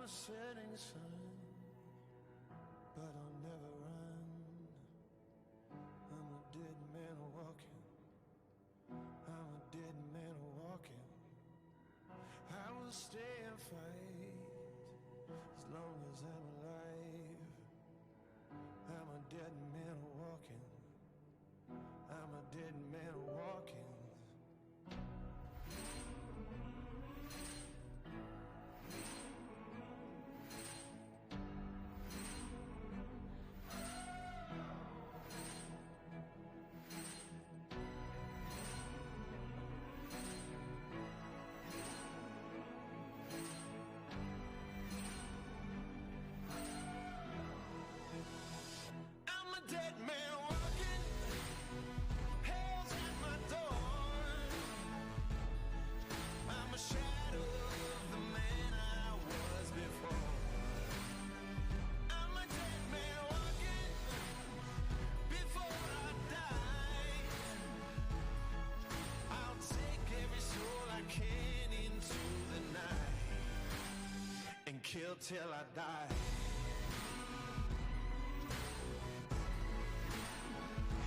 the setting sun, but I'll never run. I'm a dead man walking. I'm a dead man walking. I will stay and fight as long as I'm alive. I'm a dead man walking. I'm a dead man walking. Kill till I die.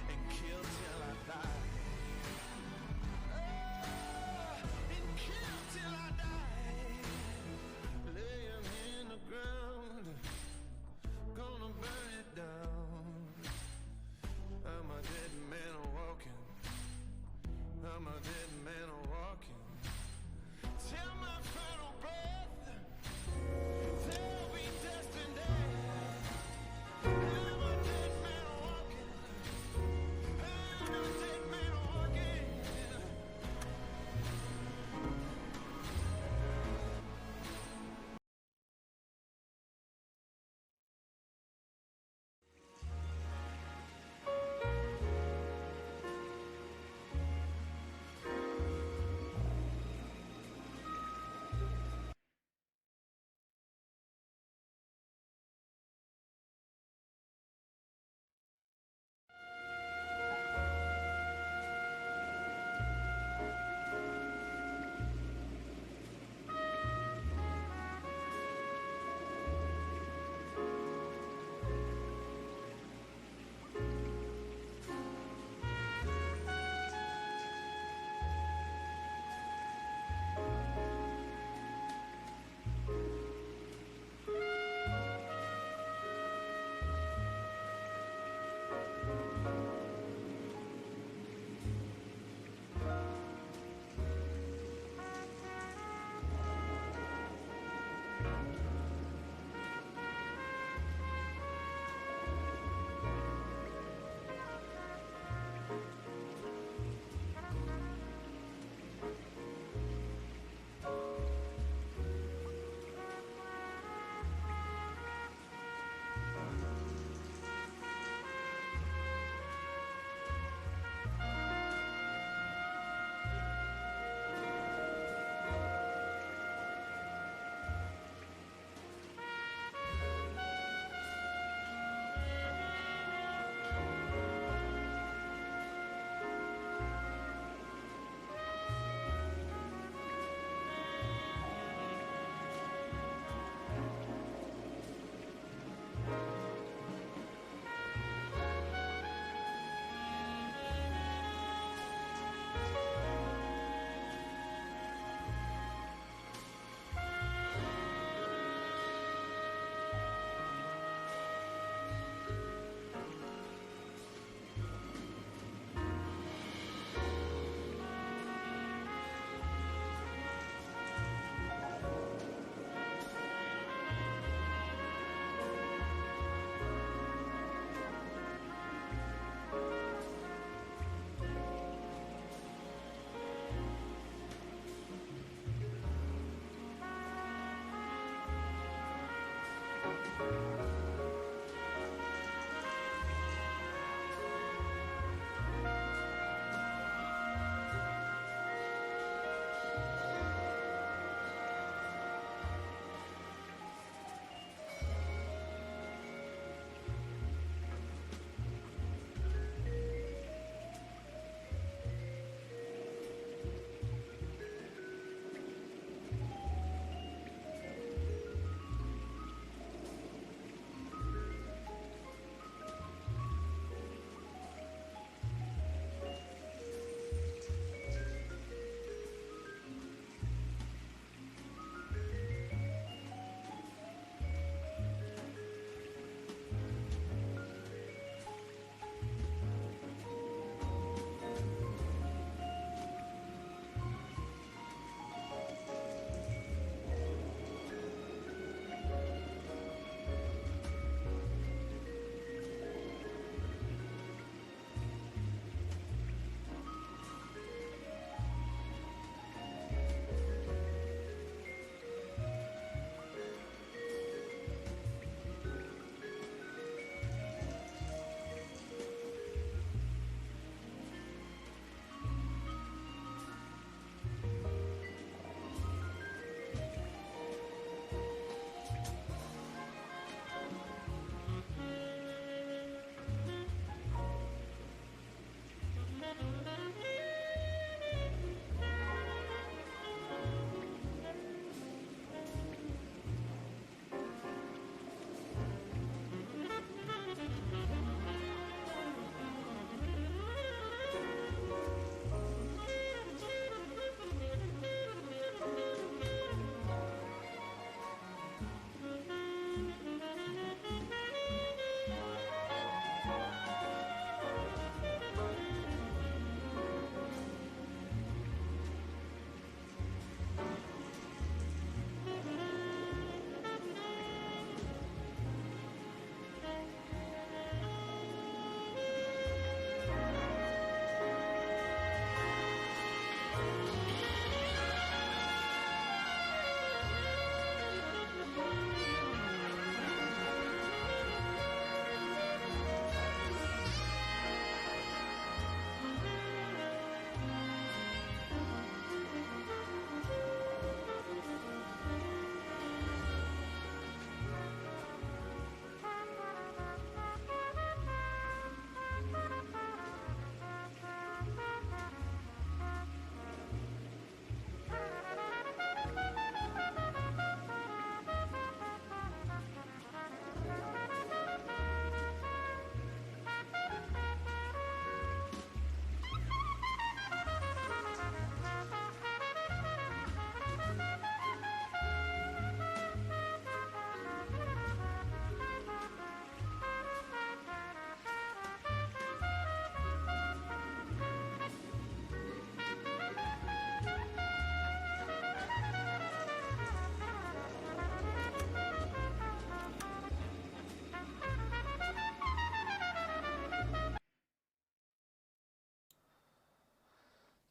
And kill till I die. Oh, and kill till I die. Lay him in the ground. Gonna burn it down. I'm a dead man walking. I'm a dead man walking. Till my final breath.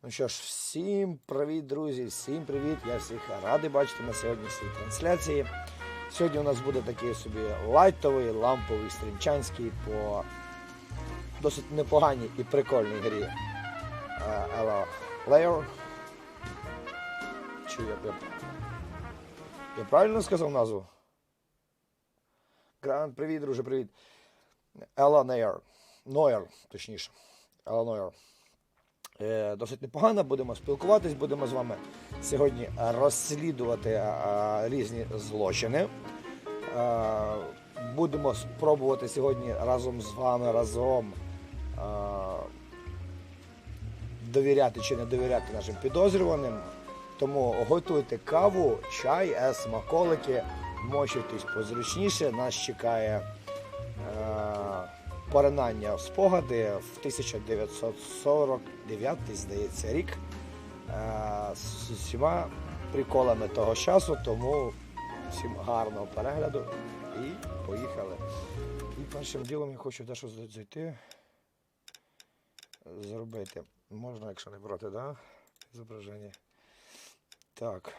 Ну що ж, всім привіт, друзі, всім привіт. Я всіх радий бачити на сьогоднішній трансляції. Сьогодні у нас буде такий собі лайтовий, ламповий, стрімчанський по досить непоганій і прикольній грі. Player. Чи я правильно сказав назву? Привіт, друже, привіт. Noire, точніше. Noire. Досить непогано, будемо спілкуватись, будемо з вами сьогодні розслідувати різні злочини. Будемо спробувати сьогодні разом з вами довіряти чи не довіряти нашим підозрюваним. Тому готуйте каву, чай, смаколики, мочитесь позручніше. Нас чекає поринання в спогади в 1949, здається, рік, з усіма приколами того часу, тому всім гарного перегляду і поїхали. І першим ділом я хочу дещо зайти, зробити. Можна, якщо не проти, да? Зображення. Так.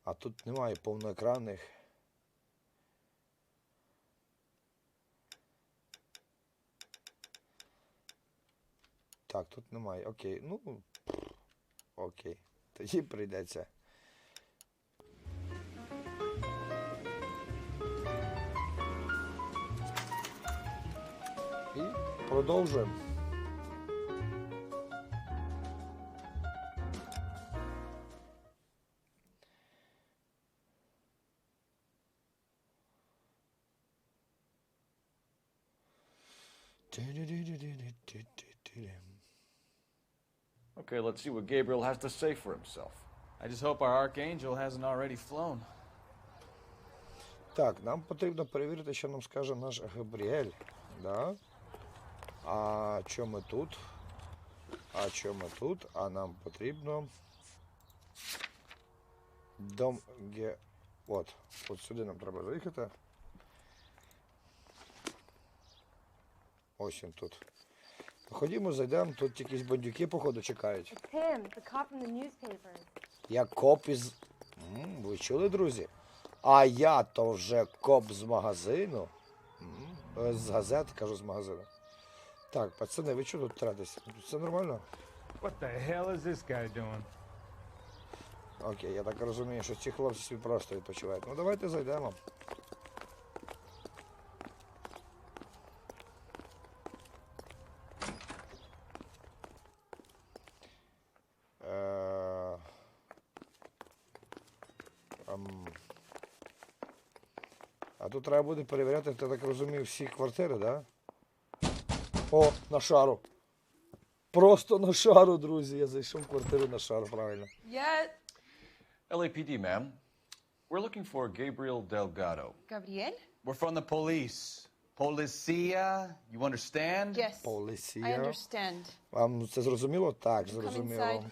А тут немає повноекранних. Так, тут немає. Окей, ну, окей. Тоді прийдеться. І продовжуємо. Okay, let's see what Gabriel has to say for himself. I just hope our archangel hasn't already flown. Так, нам потрібно перевірити, що нам скаже наш Габріель. Да? А що ми тут? А нам потрібно дом От сюди нам треба заїхати. Ось він тут. Ходімо, зайдемо, тут якісь бандюки, походу, чекають. Я коп із... Ви чули, друзі? А я то вже коп з магазину. З газети, кажу, з магазину. Так, пацани, ви чого тут тратитесь? Все нормально? What the hell is this guy doing? Окей, я так розумію, що ці хлопці собі просто відпочивають. Ну давайте зайдемо. А тут треба буде перевіряти, я так розумію, всі квартири, да? О, на шару. Просто на шару, друзі. Я зайшов в квартиру на шару, правильно. LAPD, ma'am. We're looking for Gabriel Delgado. Gabriel? We're from the police. Policia, you understand? Yes. Поліція. I understand. Вам це зрозуміло? Так, inside. зрозуміло.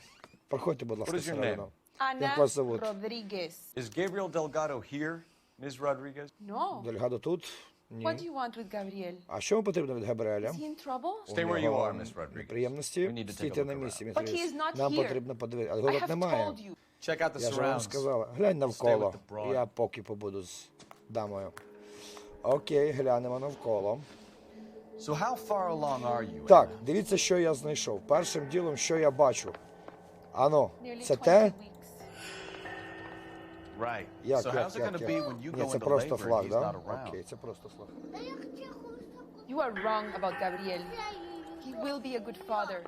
Проходьте, будь ласка, What is your всередину. Anna Як вас зовут? Rodriguez. Is Gabriel Delgado here, Ms. Rodriguez? No. Дельгадо тут? Ні. What do you want with Gabriel? А що вам потрібно від Габріеля? Is he in trouble? Stay where you are, Ms. Rodriguez. Неприємності. We need to take a Стійте look на around. місці, But he is not Нам here. потрібно подивитися. А I його have тут немає. told you. Check out the Я ж вам surrounds. сказала. Глянь навколо. with the broad. Я поки побуду з дамою. Окей, глянемо навколо. So how far along are you? Так, дивіться, що я знайшов. Першим ділом, що я бачу. Ано, Nearly це 20 те? weeks. Right. Як, so how's it going to be when you Ні, go це into просто labor and флаг, he's да? not around? Окей, це просто флаг. You are wrong about Gabriel. He will be a good father.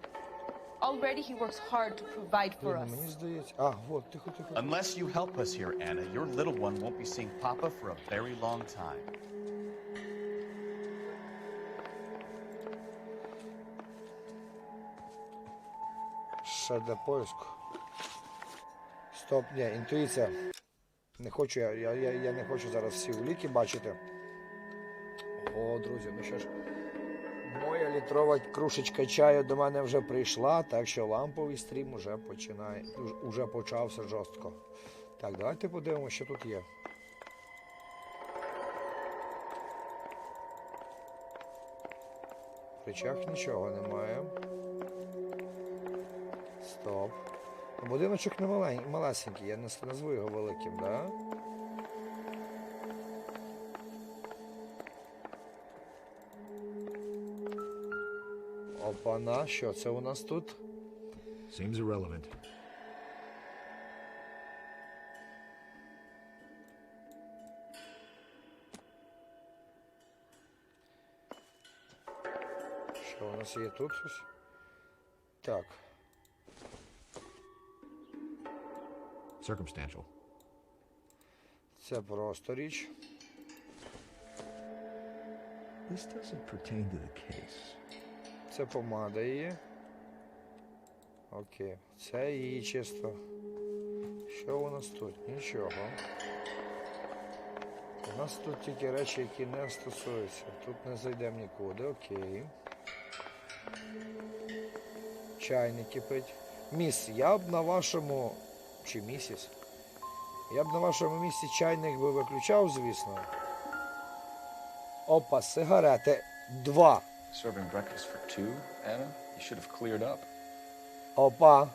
Already he works hard to provide for Блін, us. мені здається... А, от, тихо. Unless you help us here, Anna, your little one won't be seeing Papa for a very long time. Ще для поиску. Стоп, ні, інтуїція. Не хочу, я не хочу зараз всі уліки бачити. О, друзі, ну що ж. Моя літрова кружечка чаю до мене вже прийшла, так що ламповий стрім уже почався жорстко. Так, давайте подивимося, що тут є. речах нічого немає. Стоп. Будиночок не малесенький, я не назву його великим, да? Опана, що це у нас тут? Seems irrelevant. Що у нас є тут щось? Так. Circumstantial. Це просто річ. This doesn't pertain to the case. Це помада її. Окей. Це її чисто. Що у нас тут? Нічого. У нас тут тільки речі, які не стосуються. Тут не зайдемо нікуди. Окей. Чайник кипить. Міс, я б на вашому... Чи місіс? Я б на вашому місці чайник би виключав, звісно. Опа, сигарети. 2. Serving breakfast for 2, Anna? You should have cleared up. Опа.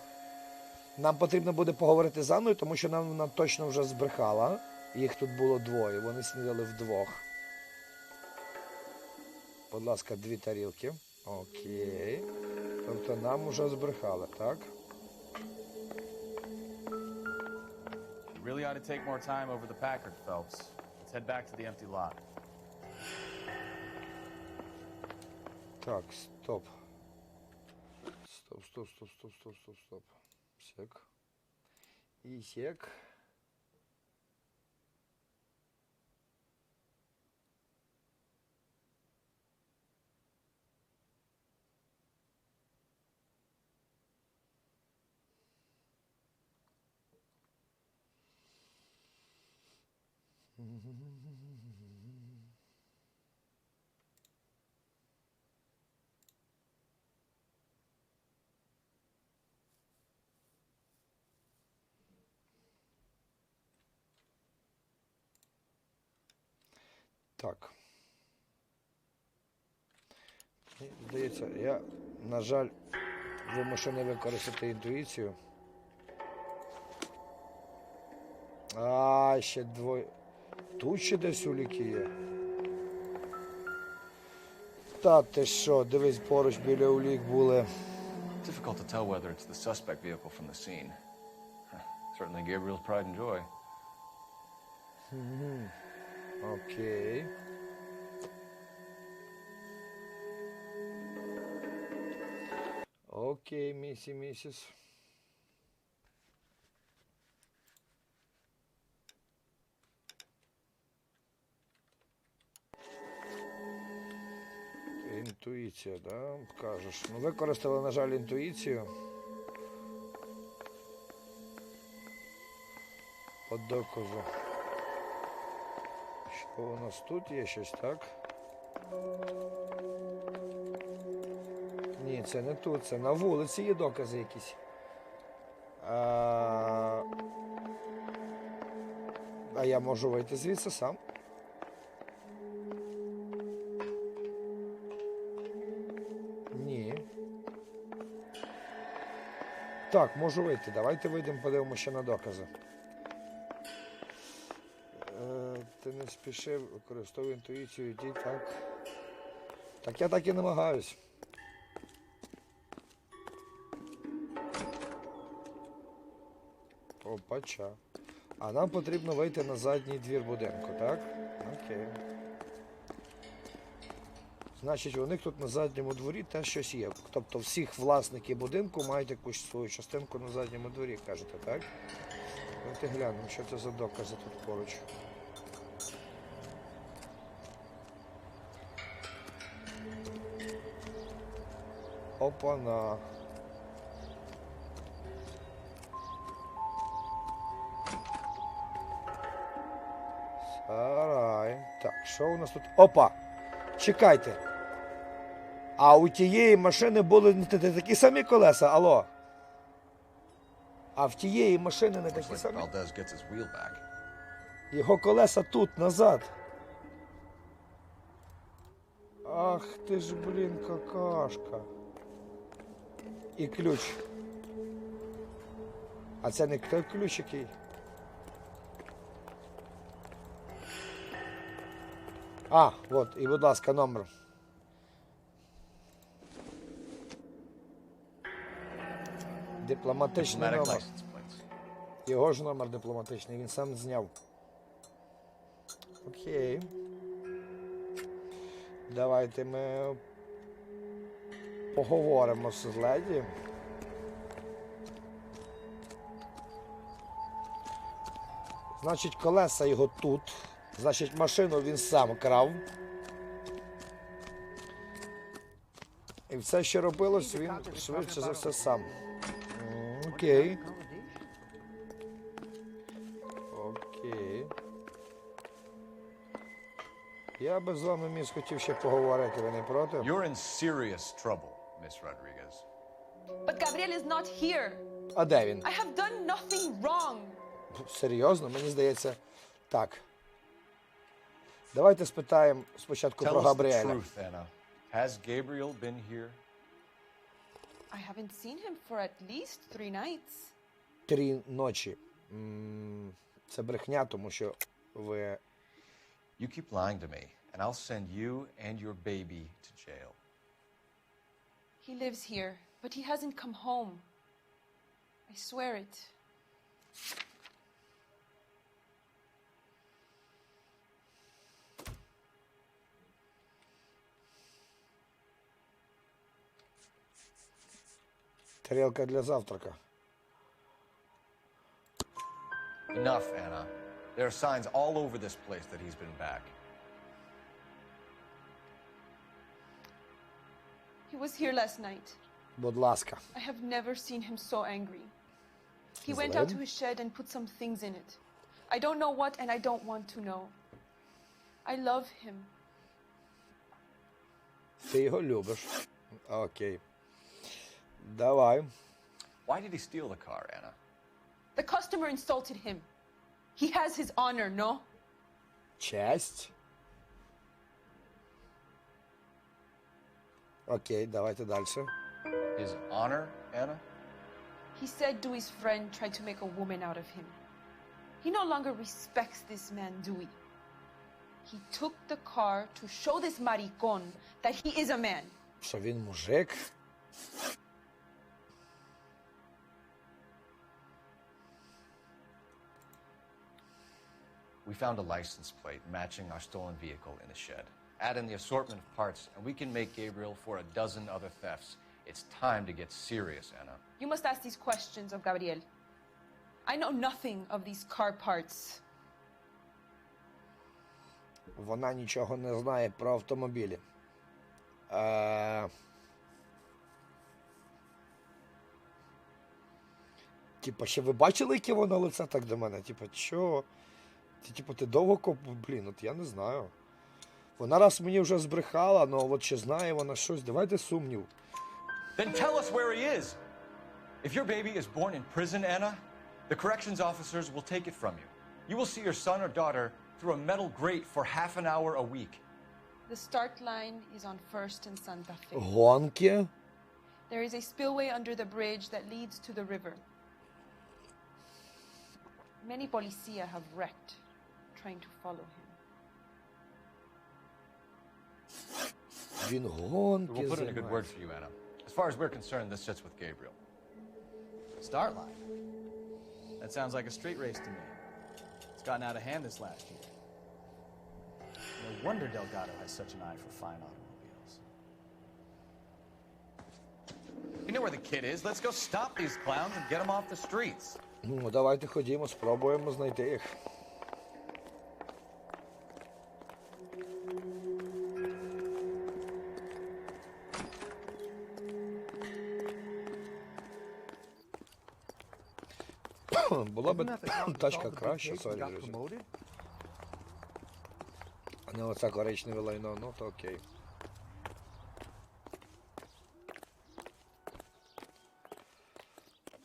Нам потрібно буде поговорити з Анною, тому що вона точно вже збрехала. Їх тут було 2, вони снідали вдвох. Будь ласка, 2 тарілки. Окей. Тобто нам вже збрехали, так? You really ought to take more time over the Packard, Phelps. Let's head back to the empty lot. Так, стоп. Стоп. Сек. І сек. Так. Здається, я, на жаль, вимушений використати інтуїцію. А, ще 2. Тут ще десь уліки є. Та ти що, дивись, поруч біля улік були. Difficult to tell whether it's the suspect vehicle from the scene. Certainly Gabriel's pride and joy. Окей. Окей, місіс. Інтуїція, да? Кажеш. Ну, використали, на жаль, інтуїцію. По доказу. Що у нас тут є щось, так? Ні, це не тут, це на вулиці є докази якісь. А я можу вийти звідси сам? Ні. Так, можу вийти. Давайте вийдемо, подивимося ще на докази. Ти не спішив, використовуй інтуїцію, йди так. Так я так і намагаюсь. Опача. А нам потрібно вийти на задній двір будинку, так? Окей. Значить, у них тут на задньому дворі теж щось є. Тобто всіх власники будинку мають якусь свою частинку на задньому дворі, кажете, так? Давайте глянемо, що це за докази тут поруч. Опана. Сарай. Так, що у нас тут? Опа! Чекайте. А у тієї машини були не такі самі колеса, алло? А в тієї машини не такі самі? Valdez gets his wheel back. Його колеса тут, назад. Ах ти ж, блін, какашка. І ключ. А це не той ключ який? А, от, і будь ласка, номер. Дипломатичний Diplomatic номер. license plates. Його ж номер дипломатичний, він сам зняв. Окей. Давайте ми поговоримо з леді. Значить, колеса його тут. Значить, машину він сам крав. І все, що робилось, він швидше за все сам. Окей. Окей. Я би з вами, міс, хотів ще поговорити, ви не проти? You're in serious trouble, Miss Rodriguez. But Gabriel is not here. А де він? I have done nothing wrong. Серйозно? Мені здається, так. Давайте спитаємо спочатку про Tell us the Габріеля. truth, Anna. Has Gabriel been here? I haven't seen him for at least 3 nights. 3 ночі. Це брехня, тому що ви... You keep lying to me, and I'll send you and your baby to jail. He lives here, but he hasn't come home. I swear it. Тарілка для завтрака. Enough, Anna. There are signs all over this place that he's been back. He was here last night. Будь ласка. I have never seen him so angry. He Is went that out him? to his shed and put some things in it. I don't know what, and I don't want to know. I love him. Ти його любиш. Окей. Давай. Why did he steal the car, Anna? The customer insulted him. He has his honor, no? Честь. Окей, давайте далі. His honor, Anna? He said Dewey's friend tried to make a woman out of him. He no longer respects this man, Dewey. He took the car to show this maricon that he is a man. Що він мужик? We found a license plate matching our stolen vehicle in the shed. Add in the assortment of parts, and we can make Gabriel for a dozen other thefts. It's time to get serious, Anna. You must ask these questions of Gabriel. I know nothing of these car parts. Вона нічого не знає про автомобілі. Типа, ще ви бачили, яке воно лице так до мене? Типа, що? Ти довго блін, от я не знаю. Вона раз мені вже збрехала, але от чи знає вона щось, давайте сумнів. Then tell us where he is! If your baby is born in prison, Anna, the corrections officers will take it from you. You will see your son or daughter through a metal grate for half an hour a week. The start line is on 1st and Santa Fe. Гонки? There is a spillway under the bridge that leads to the river. Many policia have wrecked trying to follow him. Він We'll гонки put in a good word займається. for you, Anna. As far as we're concerned, this sits with Gabriel. Start line. That sounds like a street race to me. It's gotten out of hand this last year. No wonder Delgado has such an eye for fine automobiles. You know where the kid is. Let's go stop these clowns and get them off the streets. Ну, давайте ходімо, спробуємо знайти їх. Була б тачка краща, сорі, друзі. А не оце коричневе лайно, ну то окей.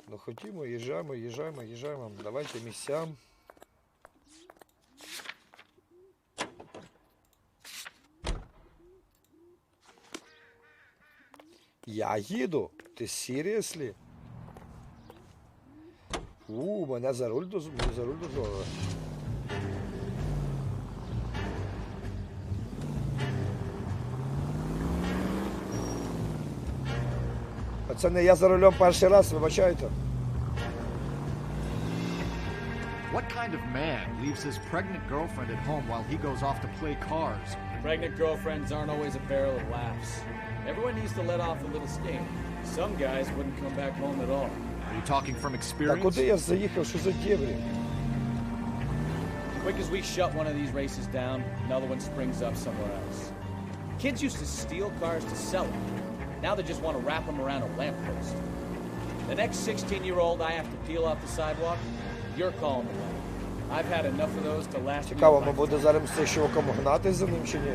Ну ходімо, їжджаємо. Давайте місцям. Я їду? Ти seriously? Мене за руль дозволили. Це не я за рулем перший раз, вибачайте. What kind of man leaves his pregnant girlfriend at home while he goes off to play cars? Pregnant girlfriends aren't always a barrel of laughs. Everyone needs to let off a little steam. Some guys wouldn't come back home at all. Are you talking from Та experience? куди я заїхав, що за дєврі? Quick as we shut one of these races down, another one springs up somewhere else. Kids used to steal cars to sell them. Now they just want to wrap them around a lamppost. The next 16-year-old I have to peel off the sidewalk, you're calling the way. I've had enough of those to last me. Цікаво, ми буде зараз з цим чуваком гнатись за ним чи ні?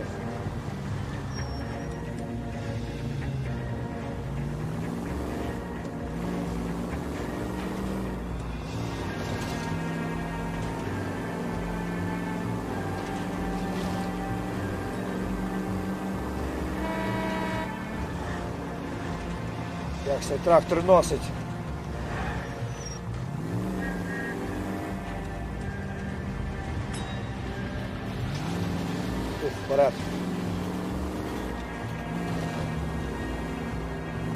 Як цей трактор носить? Вперед.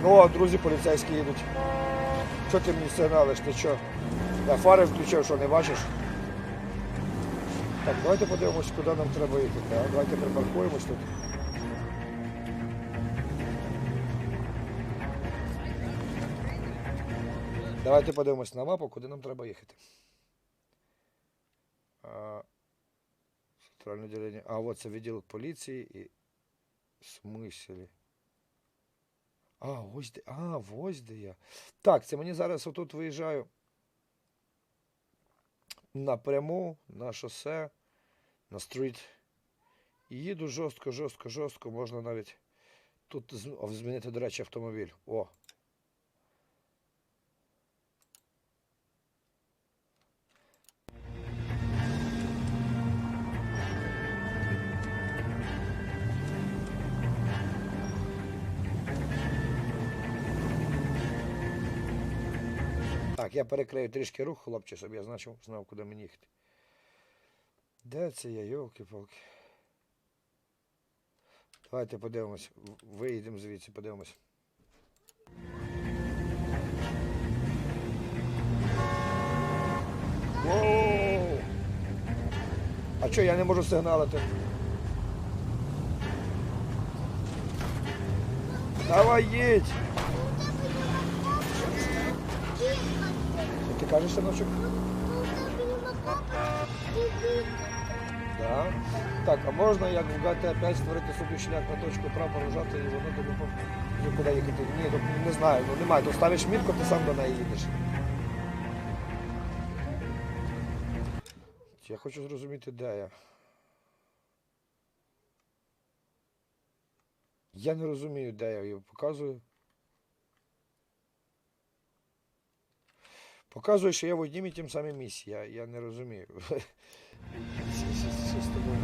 О, друзі поліцейські їдуть. Чого ти мені сигналиш? Ти що? Я фари включив, що не бачиш? Так, давайте подивимось, куди нам треба їхати. Давайте припаркуємось тут. Давайте подивимось на мапу, куди нам треба їхати. Центральне відділення. От це відділ поліції і... В смислі? Ось де я. Так, це мені зараз отут виїжджаю напряму, на шосе, на стріт. І їду жорстко. Можна навіть тут змінити, до речі, автомобіль. О! Так, я перекрию трішки рух, хлопче, щоб я знав, куди мені їхати. Де це я, йолки-палки? Давайте подивимось. Виїдемо звідси, подивимось. Воу! А чого я не можу сигналити? Давай, їдь! Ти кажеш, синочок? Да. Так, а можна, як в ГТ-5, створити собі шлях на точку прапор нажати і воно тобі куди їхати? Ні, не знаю, немає. То ставиш мітку, ти сам до неї їдеш. Я хочу зрозуміти, де я. Я не розумію, де я її показую. Показує, що я в одній і тім самому місці. Я не розумію. Що з тобою?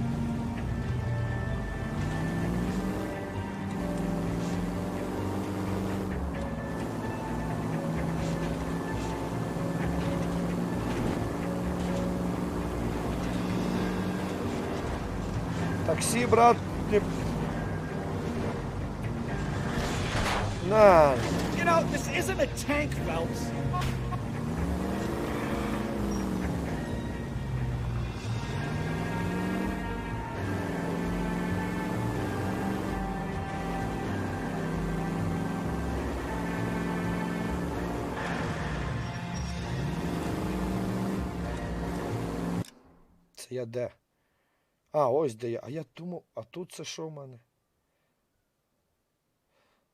Таксі, брат. На. You know, this isn't a tank, Phelps. Це я де? Ось де я. А я думав, а тут це що в мене?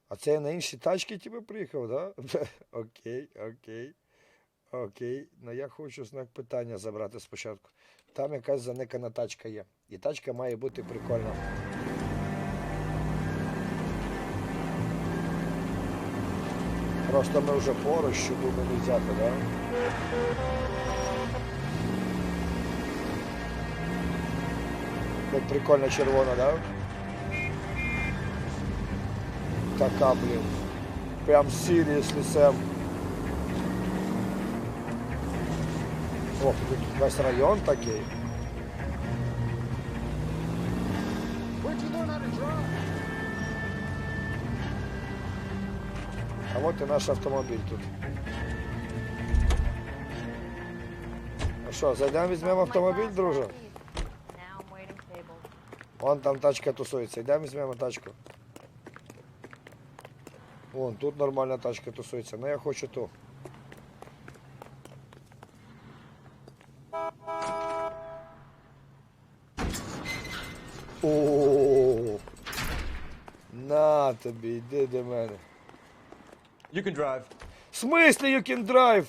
А це я на інші тачки тебе приїхав, да? Окей. Ну я хочу знак питання забрати спочатку. Там якась заникана тачка є. І тачка має бути прикольна. Просто ми вже поруч, що думали взяти, да? Як прикольно червона, да? Така, блін. Прям сіріс лісем. О, тут весь район такий. А от і наш автомобіль тут. Ну що, зайдемо, візьмемо автомобіль, друже? Вон там тачка тусується. Йдемо, візьмемо тачку. Вон, тут нормальна тачка тусується. Ну я хочу ту. О, на тобі, йди до мене. You can drive. В смислі you can drive?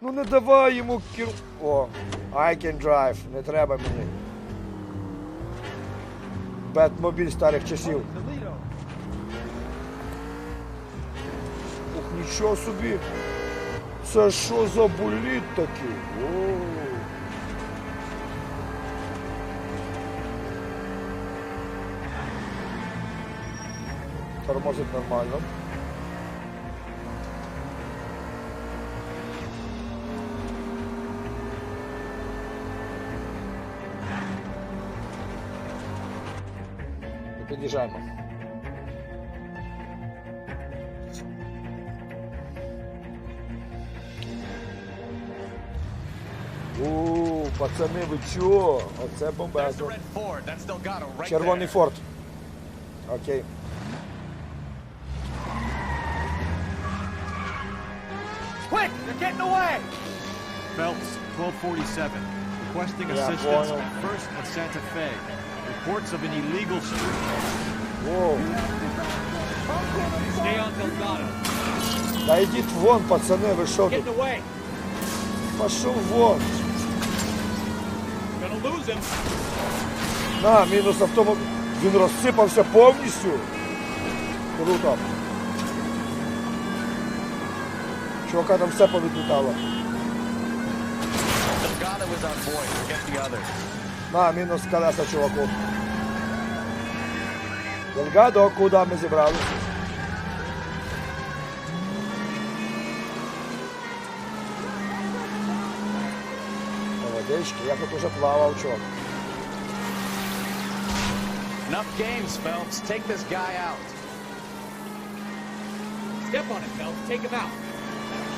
Ну не давай йому кір... О, I can drive. Не треба мені. Бетмобіль старих часів. Ух, нічого собі. Це що за боліт такий? О. Тормозить нормально. Під'їжджаємо. Пацани, ви чого? Оце бомбезно. Червоний Форд. Окей. Quick! They're getting away! Phelps, 1247. Requesting assistance at First and Santa Fe. Reports of an illegal street. Воу. Stay on Delgado. Та йдіть вон, пацани, ви що тут? Getting away. Пішов вон. Gonna lose him. На, мінус автомобіль. Він розсипався повністю. Круто. Чувака там все повідлітало. На, мінус колеса, чуваку. Дельгадо, куди ми зібралися? Водички, я тут уже плавав, чувак. Enough games, Phelps. Take this guy out. Step on it, Phelps. Take him out.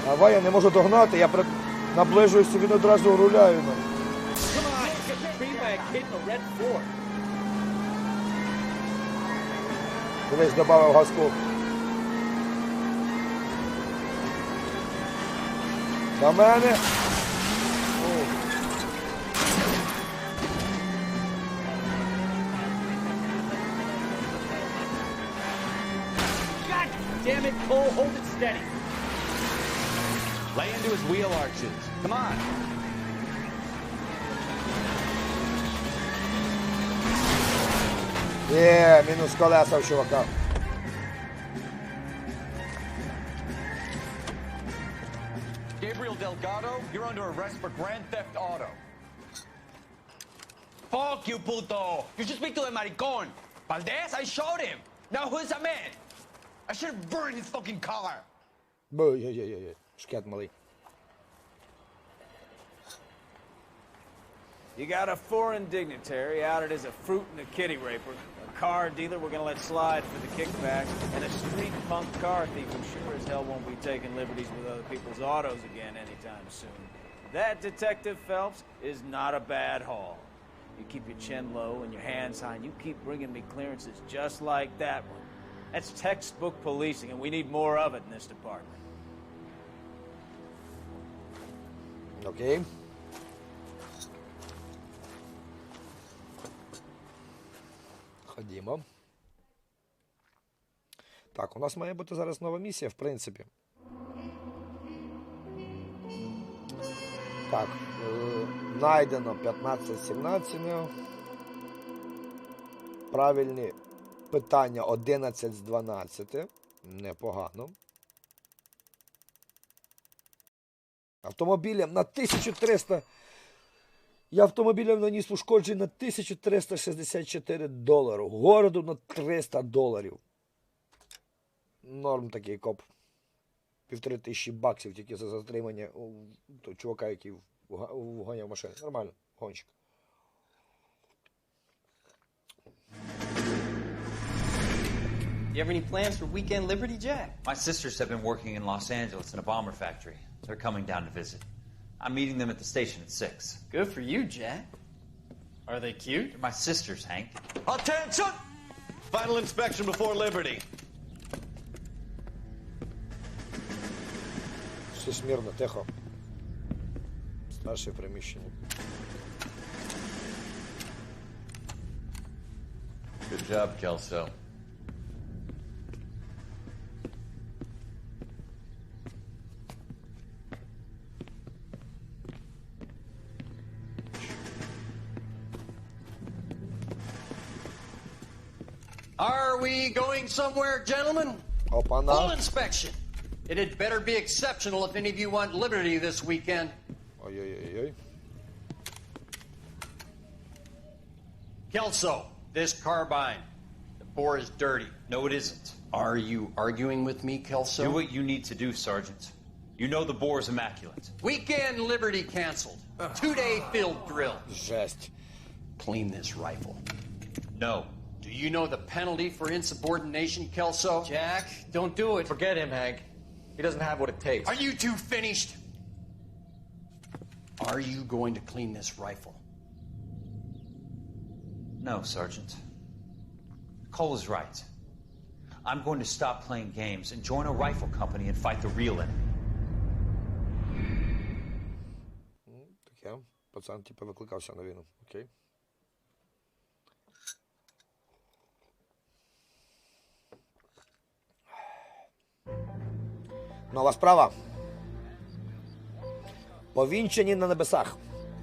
Давай, я не можу догнати, я наближуюся, він одразу руляє. Come on, get trained by a kid in a red Ford. Дивись, добавив газку. До мене. God damn it, Cole. Hold it steady. Lay into his wheel arches. Come on. Є, мінус колеса в чувака. Gabriel Delgado, you're under arrest for Grand Theft Auto. Fuck you, puto! You should speak to the maricon. Valdez, I showed him. Now who's a man? I should have burned his fucking car. Бой-ой-ой-ой, шкет малий. You got a foreign dignitary outed as a fruit and a kitty raper, a car dealer we're gonna let slide for the kickback, and a street punk car thief who sure as hell won't be taking liberties with other people's autos again anytime soon. That, Detective Phelps, is not a bad haul. You keep your chin low and your hands high, and you keep bringing me clearances just like that one. That's textbook policing, and we need more of it in this department. Окей. Ходімо. Так, у нас має бути зараз нова місія, в принципі. Так, знайдено 15-17. Правильні питання 11 з 12. Непогано. Автомобілем на 1300. Я автомобілем наніс ушкоджень на $1364. Городу на $300. Норм такий коп. 1500 баксів тільки за затримання чувака, який вганяв машину. Нормально, гонщик. You have any plans for weekend Liberty, Jack? My sisters have been working in Los Angeles in a bomber factory. They're coming down to visit. I'm meeting them at the station at 6. Good for you, Jack. Are they cute? They're my sisters, Hank. Attention! Final inspection before Liberty. Все смирно, тихо. Старше приміщення. Good job, Kelso. Are we going somewhere, gentlemen? Опана. Full inspection. It had better be exceptional if any of you want Liberty this weekend. Ой-ой-ой-ой. Kelso, this carbine. The bore is dirty. No, it isn't. Are you arguing with me, Kelso? Do what you need to do, Sergeant. You know the bore is immaculate. Weekend Liberty canceled. 2-day field drill. Жесть. Clean this rifle. No. Do you know the penalty for insubordination, Kelso? Jack, don't do it. Forget him, Hank. He doesn't have what it takes. Are you two finished? Are you going to clean this rifle? No, Sergeant. Cole is right. I'm going to stop playing games and join a rifle company and fight the real enemy. Таке. Пацан, типу, викликався на війну. Окей. Нова справа. Повінчені на небесах.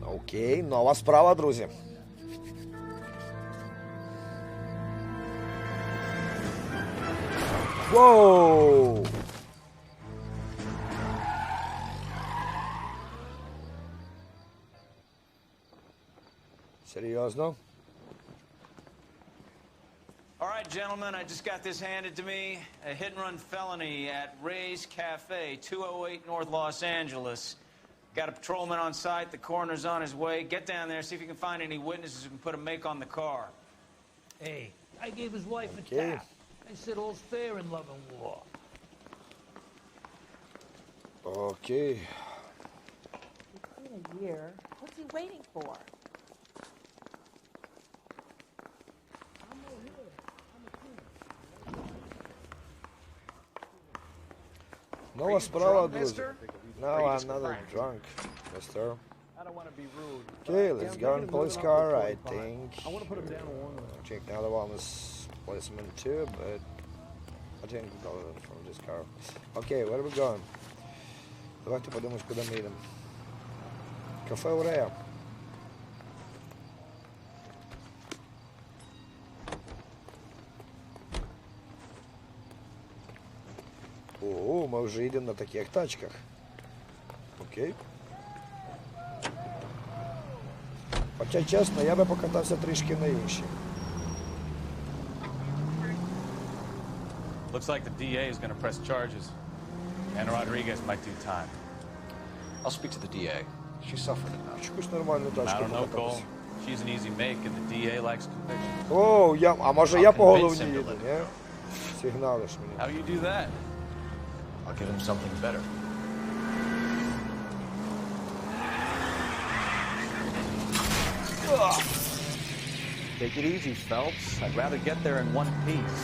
Окей, нова справа, друзі. Воу! Серйозно? All right, gentlemen, I just got this handed to me. A hit-and-run felony at Ray's Cafe, 208 North Los Angeles. Got a patrolman on site. The coroner's on his way. Get down there, see if you can find any witnesses who can put a make on the car. Hey, I gave his wife a Okay. tap. I said all's fair in love and war. Окей. It's been a year. What's he waiting for? Нова справа, друзі. Now another drunk, mister. I don't want to be rude. Okay, let's go in police car, I think. I want to put him down on one. Check the other one is policeman too, but I think we got it from this car. Okay, where are we going? Давайте подивимось, куди ми їдемо. Кафе Урея. О, ми вже їдемо на таких тачках. Окей. Хоча, чесно, я би покатався трішки на інші. Looks like the DA is going to press charges. And Rodriguez might do time. I'll speak to the DA. She suffered enough. Чекусь нормальну I тачку don't know, Cole. покататися. She's an easy make, and the DA likes conviction. О, а може я по голові їду, ні? Сигналиш мені. How you do that? I'll give him something better. Take it easy, Phelps. I'd rather get there in one piece.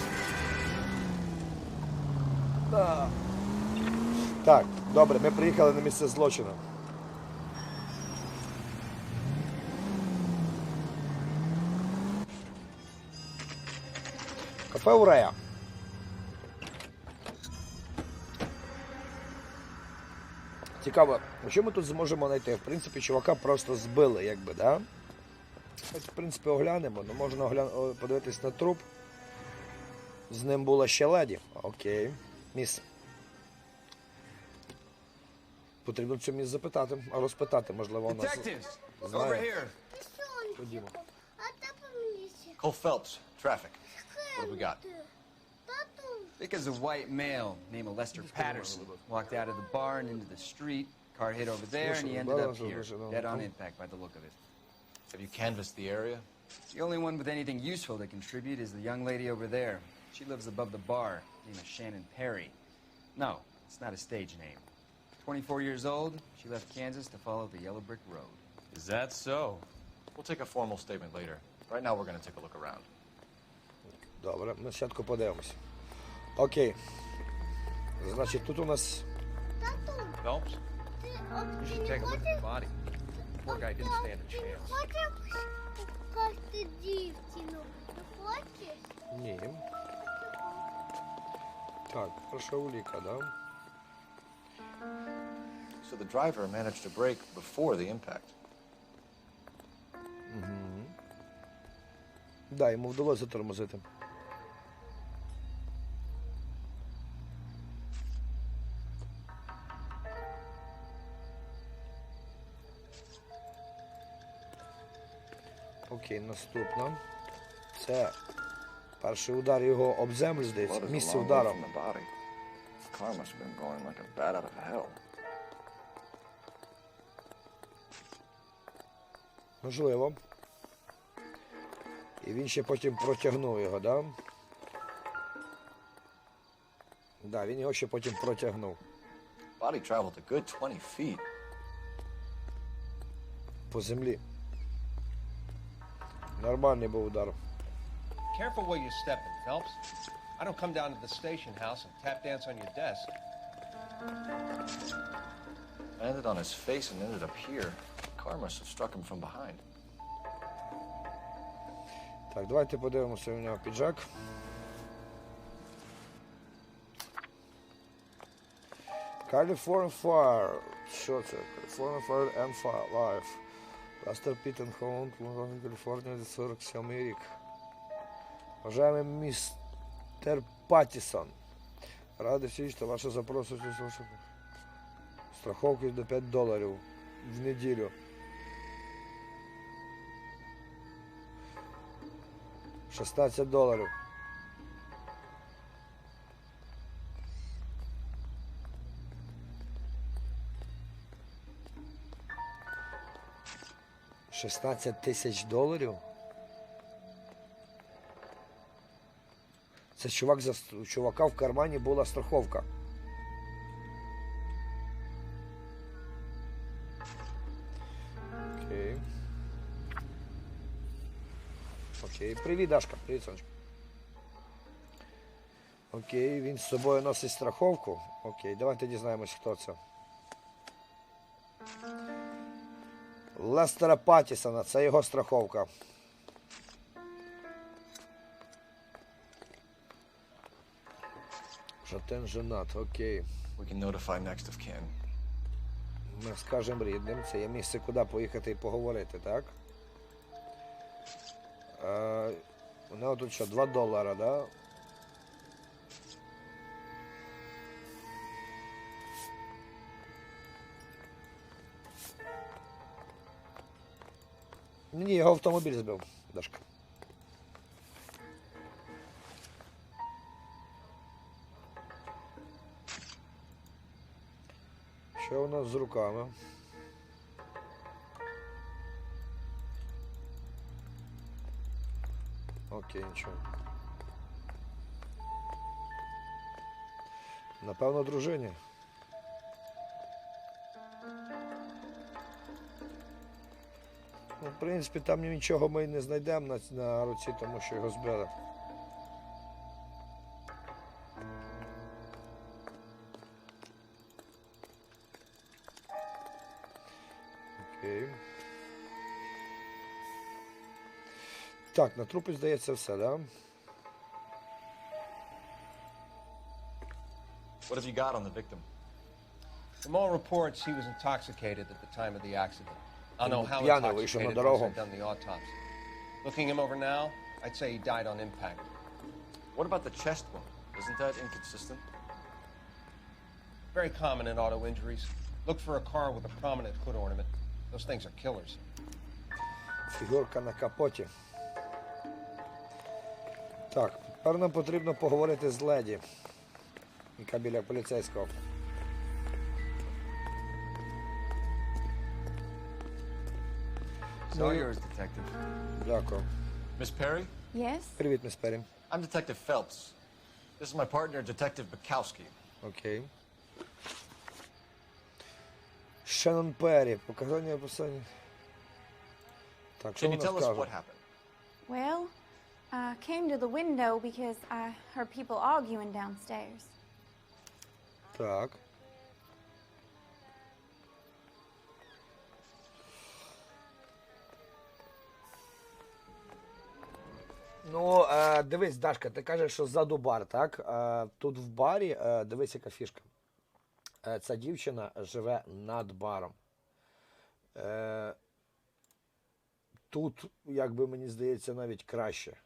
Так, добре, ми приїхали на місце злочину. Кафе Урея. Цікаво, що ми тут зможемо знайти? В принципі, чувака просто збили, якби, да? Ось, в принципі, оглянемо. Ну, можна подивитись на труп. З ним була ще леді. Окей. Міс. Потрібно цю міс запитати, а розпитати, можливо, вона знає. Ходімо. Cole Phelps, traffic. What have we got? Because a white male named Lester Patterson walked out of the bar and into the street. Car hit over there, and he ended up here, dead on impact by the look of it. Have you canvassed the area? The only one with anything useful to contribute is the young lady over there. She lives above the bar, named Shannon Perry. No, it's not a stage name. 24 years old, she left Kansas to follow the yellow brick road. Is that so? We'll take a formal statement later. Right now we're going to take a look around. Добре, ми спочатку подивимося. Окей. Значить, тут у нас... Phelps? You should take a look at the body. The poor guy didn't stand a chance. Ні. Так, пройшов ліка, да? So the driver managed to brake before the impact. Да, йому вдалося затормозити. Окей, наступно. Це перший удар його об землю, здається. Місце удару. Можливо. І він ще потім протягнув його, да? Да, він його ще потім протягнув. Body traveled a good 20 feet. По землі. Нормальний був удар. Careful where you're stepping, Phelps. I don't come down to the station house and tap dance on your desk. Landed on his face and ended up here. Car must have struck him from behind. Так, давайте подивимося у нього піджак. California Fire. Що це? California Fire and Fire Life. Ластер Піттенхоунд, Каліфорнія, 47 рік. Уважаємий містер Паттісон. Радий всі, що ваша запросить страховки до $5 в неділю. $16. $16,000? Це у чувака в кармані була страховка. Окей. Окей. Привіт, Дашка. Привіт, сонечко. Окей, він з собою носить страховку. Окей, давайте дізнаємось, хто це. Лестера Паттісона, це його страховка. Хотин женат, окей. We can notify next of kin. Ми скажемо рідним, це є місце, куди поїхати і поговорити, так? У нього тут що, $2, да? Ні, його автомобіль збив, Дашка. Що у нас з руками? Окей, нічого. Напевно, дружині. Ну, в принципі, там нічого ми не знайдемо на руці, тому що його збили. Окей. Так, на трупі, здається, все, да? What have you got on the victim? From all reports, he was intoxicated at the time of the accident. I don't know how П'яний вийшов на intoxicated дорогу. once I've done the autopsy. Looking him over now, I'd say he died on impact. What about the chest wound? Isn't that inconsistent? Very common in auto injuries. Look for a car with a prominent hood ornament. Those things are killers. Фігурка на капоті. Так, тепер нам потрібно поговорити з леді. яка біля поліцейського. It's all yours, Detective. Дякую. Miss Perry? Yes? Привіт, міс Перрі. I'm Detective Phelps. This is my partner, Detective Bukowski. Окей. Шеннон Перрі. Показання описання. Так, що Can you вона tell us скаже? what happened? Well, I came to the window because I heard people arguing downstairs. Так. Ну, дивись, Дашка, ти кажеш, що ззаду бар, так? Тут в барі, дивись, яка фішка. Ця дівчина живе над баром. Тут, як би мені здається, навіть краще.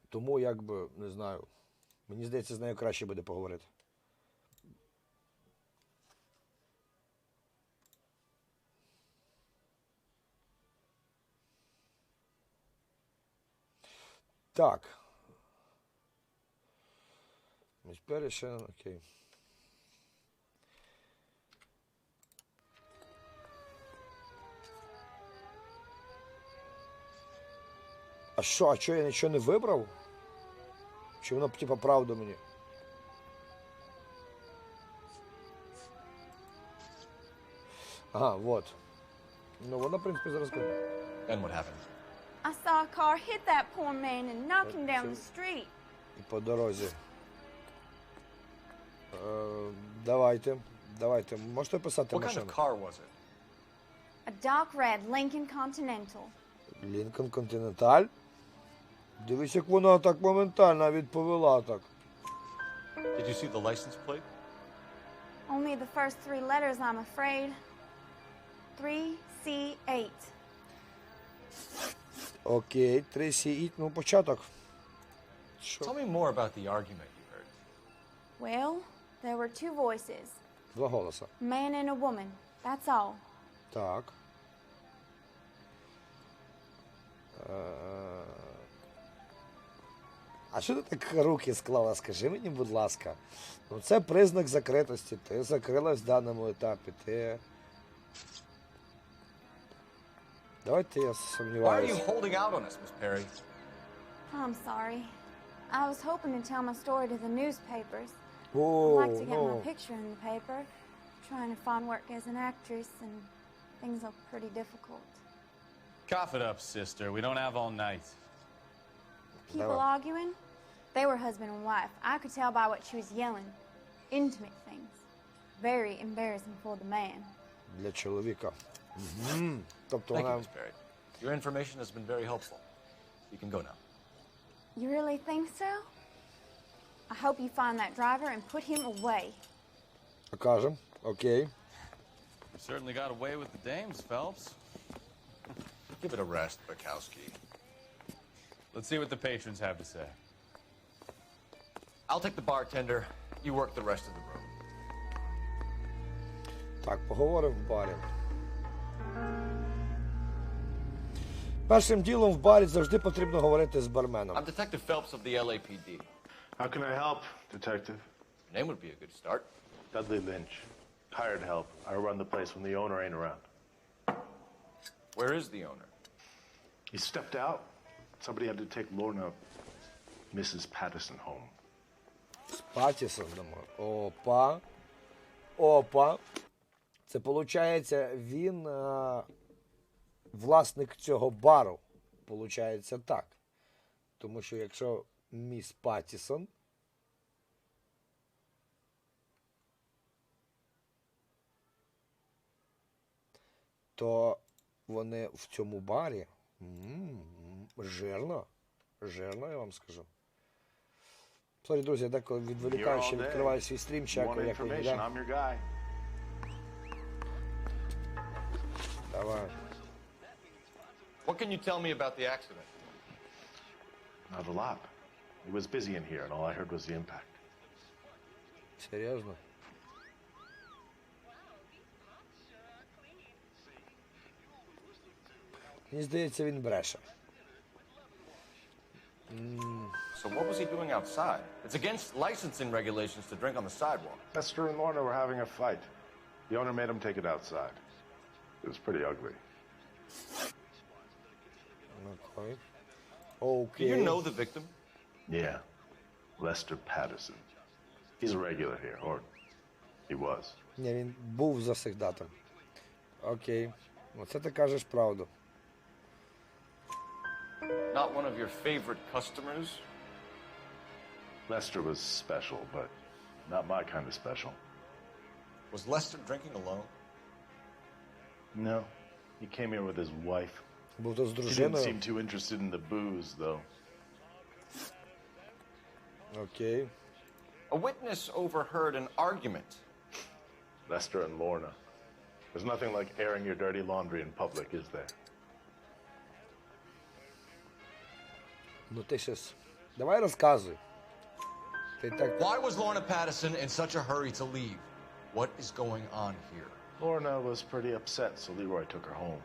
Тому, якби, не знаю, мені здається, з нею краще буде поговорити. Так. Ще, окей. А що я нічого не вибрав? Чи воно, типа, правда мені? Ага, вот. Ну, вона, в принципі, зараз... And what happened? I saw a car hit that poor man and knock him down the street. І по дорозі. Давайте. Можете писати What kind машину? of car was it? A dark red Lincoln Continental. Lincoln Continental? Дивись, як вона так моментально відповіла так. Did you see the license plate? Only the first 3 letters, I'm afraid. 3C8. Окей, 3C8, ну початок. Tell me more about the argument you heard. Well, there were 2 voices. Два голоса. A man and a woman. That's all. Так. А що ти так руки склала? Скажи мені, будь ласка. Ну це признак закритості. Ти закрилась в даному етапі. Ти... Давайте я Why are сумніваюся. you holding out on us, Miss Perry? I'm sorry. I was hoping to tell my story to the newspapers. Oh, I'd like to get my no. picture in the paper. Trying to find work as an actress, and things are pretty difficult. Cough it up, sister. We don't have all night. People arguing? They were husband and wife. I could tell by what she was yelling. Intimate things. Very embarrassing for the man. Для чоловіка. Тобто Thank you, вона... Miss Perry. Your information has been very helpful. You can go now. You really think so? I hope you find that driver and put him away. Покажем. Окей. You certainly got away with the dames, Phelps. Give it a rest, Bukowski. Let's see what the patrons have to say. I'll take the bartender. You work the rest of the room. Так, поговоримо в барі. Першим ділом в барі завжди потрібно говорити з барменом. I'm Detective Phelps of the LAPD. How can I help, Detective? Your name would be a good start. Dudley Lynch. Hired help. I run the place when the owner ain't around. Where is the owner? He stepped out. Somebody had to take Lorna, Mrs. Patterson, home. З Паттісон, думаю. Опа. Це, виходить, він власник цього бару. Получається так. Тому що якщо міс Паттісон, то вони в цьому барі жирно, я вам скажу. Сорі, друзі, я деколи відволікаю, ще відкриваю свій стрім, чекаю, як він йде. Давай. What can you tell me about the accident? Not a lot. It was busy in here, and all I heard was the impact. Серйозно? Мені здається, він бреше. So what was he doing outside? It's against licensing regulations to drink on the sidewalk. Lester and Lorna were having a fight. The owner made him take it outside. It was pretty ugly. Okay. Okay. Do you know the victim? Yeah. Lester Patterson. He's a regular here, or he was. Ні, він був завсегдатом. Окей. Оце ти кажеш правду. Not one of your favorite customers? Lester was special, but not my kind of special. Was Lester drinking alone? No. He came here with his wife. Був тут з He didn't дружиною. seem too interested in the booze, though. Окей. A witness overheard an argument. Lester and Lorna. There's nothing like airing your dirty laundry in public, is there? Ну ти щас... Давай розказуй. Ти так... Why was Lorna Patterson in such a hurry to leave? What is going on here? Lorna was pretty upset, so Leroy took her home.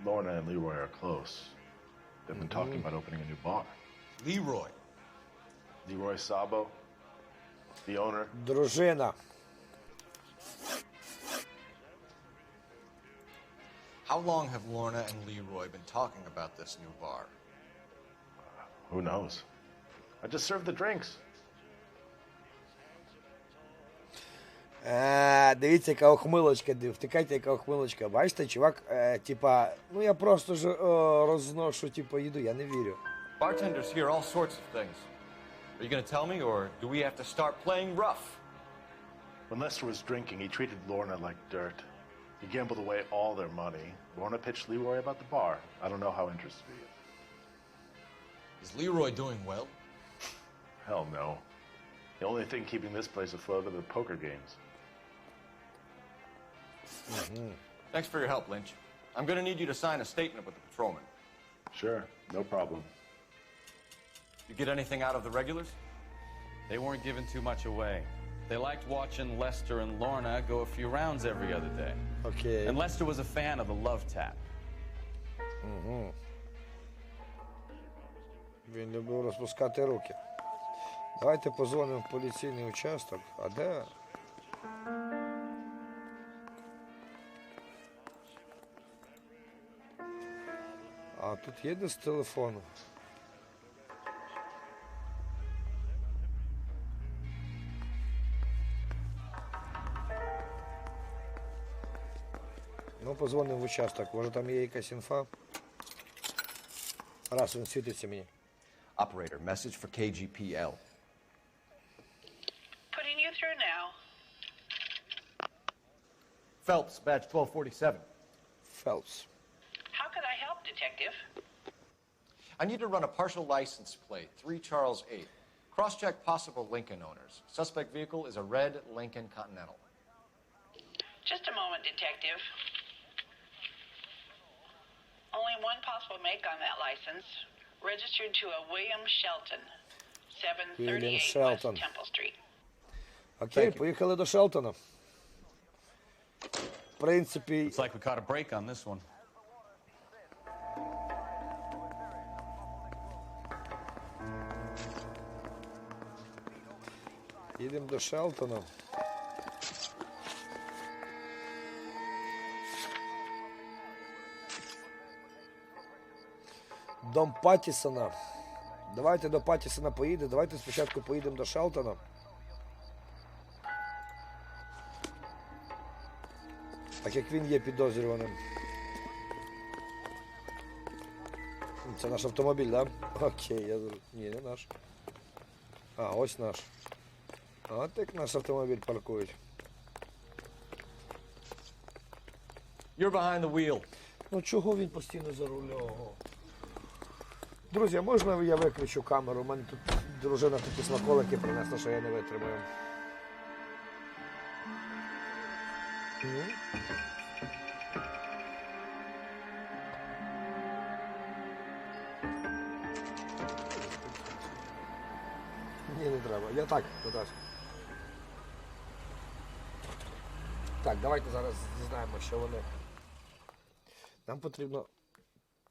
Lorna and Leroy are close. They've been talking about opening a new bar. Leroy? Leroy Sabo, the owner. Дружина. How long have Lorna and Leroy been talking about this new bar? Who knows? I just served the drinks. Дивіться, яка охмилочка, втикайте, яка охмилочка. Бачите, чувак, типа, ну я просто ж розношу, типа, їду, я не вірю. Bartenders hear all sorts of things. Are you going to tell me, or do we have to start playing rough? When Lester was drinking, he treated Lorna like dirt. He gambled away all their money. Lorna pitched Leroy about the bar. I don't know how interested he is. Is Leroy doing well? Hell no. The only thing keeping this place afloat are the poker games. Thanks for your help, Lynch. I'm going to need you to sign a statement with the patrolman. Sure, no problem. You get anything out of the regulars? They weren't giving too much away. They liked watching Lester and Lorna go a few rounds every other day. Okay. And Lester was a fan of the love tap. Він любив розпускати руки. Давайте позвонимо в поліційний участок. А де? А тут є десь телефон? Ну, позвонимо в участок. Може там є якась інфа? Раз він світиться мені. Operator, message for KGPL. Putting you through now. Phelps, badge 1247. Phelps. How could I help, Detective? I need to run a partial license plate, 3 Charles 8. Cross-check possible Lincoln owners. Suspect vehicle is a red Lincoln Continental. Just a moment, Detective. Only one possible make on that license. Registered to a William Shelton, 738 West Temple Street. Окей, поїхали до Шелтона. В принципі... Looks like we caught a break on this one. Їдемо до Шелтона. Дом Паттісона. Давайте до Паттісона поїдемо. Давайте спочатку поїдемо до Шелтона. Так як він є підозрюваним. Це наш автомобіль, так? Да? Окей, я... Ні, не наш. А, ось наш. От як наш автомобіль паркують. You're behind the wheel. Ну чого він постійно за рулем? Друзі, а можна я виключу камеру? У мене тут дружина такі смаколики принесла, що я не витримаю. Ні, не треба. Я так, Наташа. Так, давайте зараз дізнаємо, що вони. Нам потрібно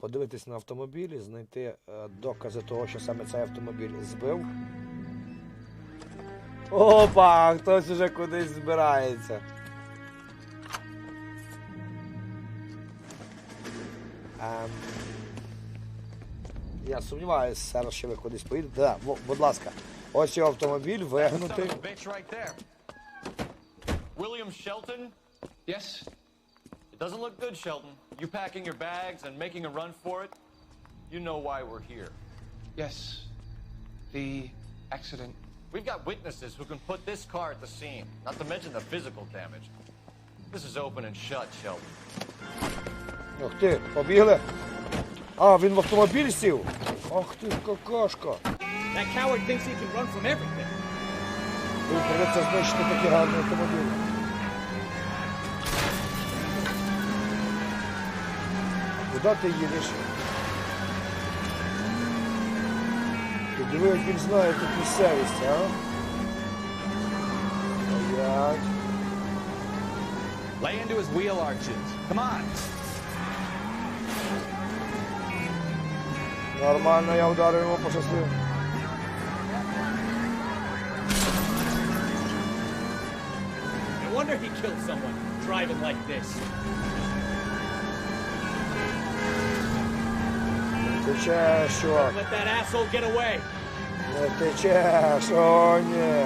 подивитись на автомобілі, знайти докази того, що саме цей автомобіль збив. Опа, хтось уже кудись збирається. Я сумніваюся, зараз ще ви кудись поїдете. Да, будь ласка, ось його автомобіль вигнутий. William Shelton? Yes? It doesn't look good, Shelton. You packing your bags and making a run for it? You know why we're here. Yes. The accident. We've got witnesses who can put this car at the scene, not to mention the physical damage. This is open and shut, Shelton. Ох ти, побігли. А, він в автомобіль сів? Ох ти, какашка. That coward thinks he can run from everything. Придеться знищити такий гарний автомобіль. Куди ти їдеш? Ти диви, як він знає тут місцевість, а? Стоять. Lay into his wheel arches. Come on. Нормально, я ударив йому по шосе. No wonder he killed someone driving like this. Не течеш, чувак. Let that asshole get away. Не течеш, о, ні.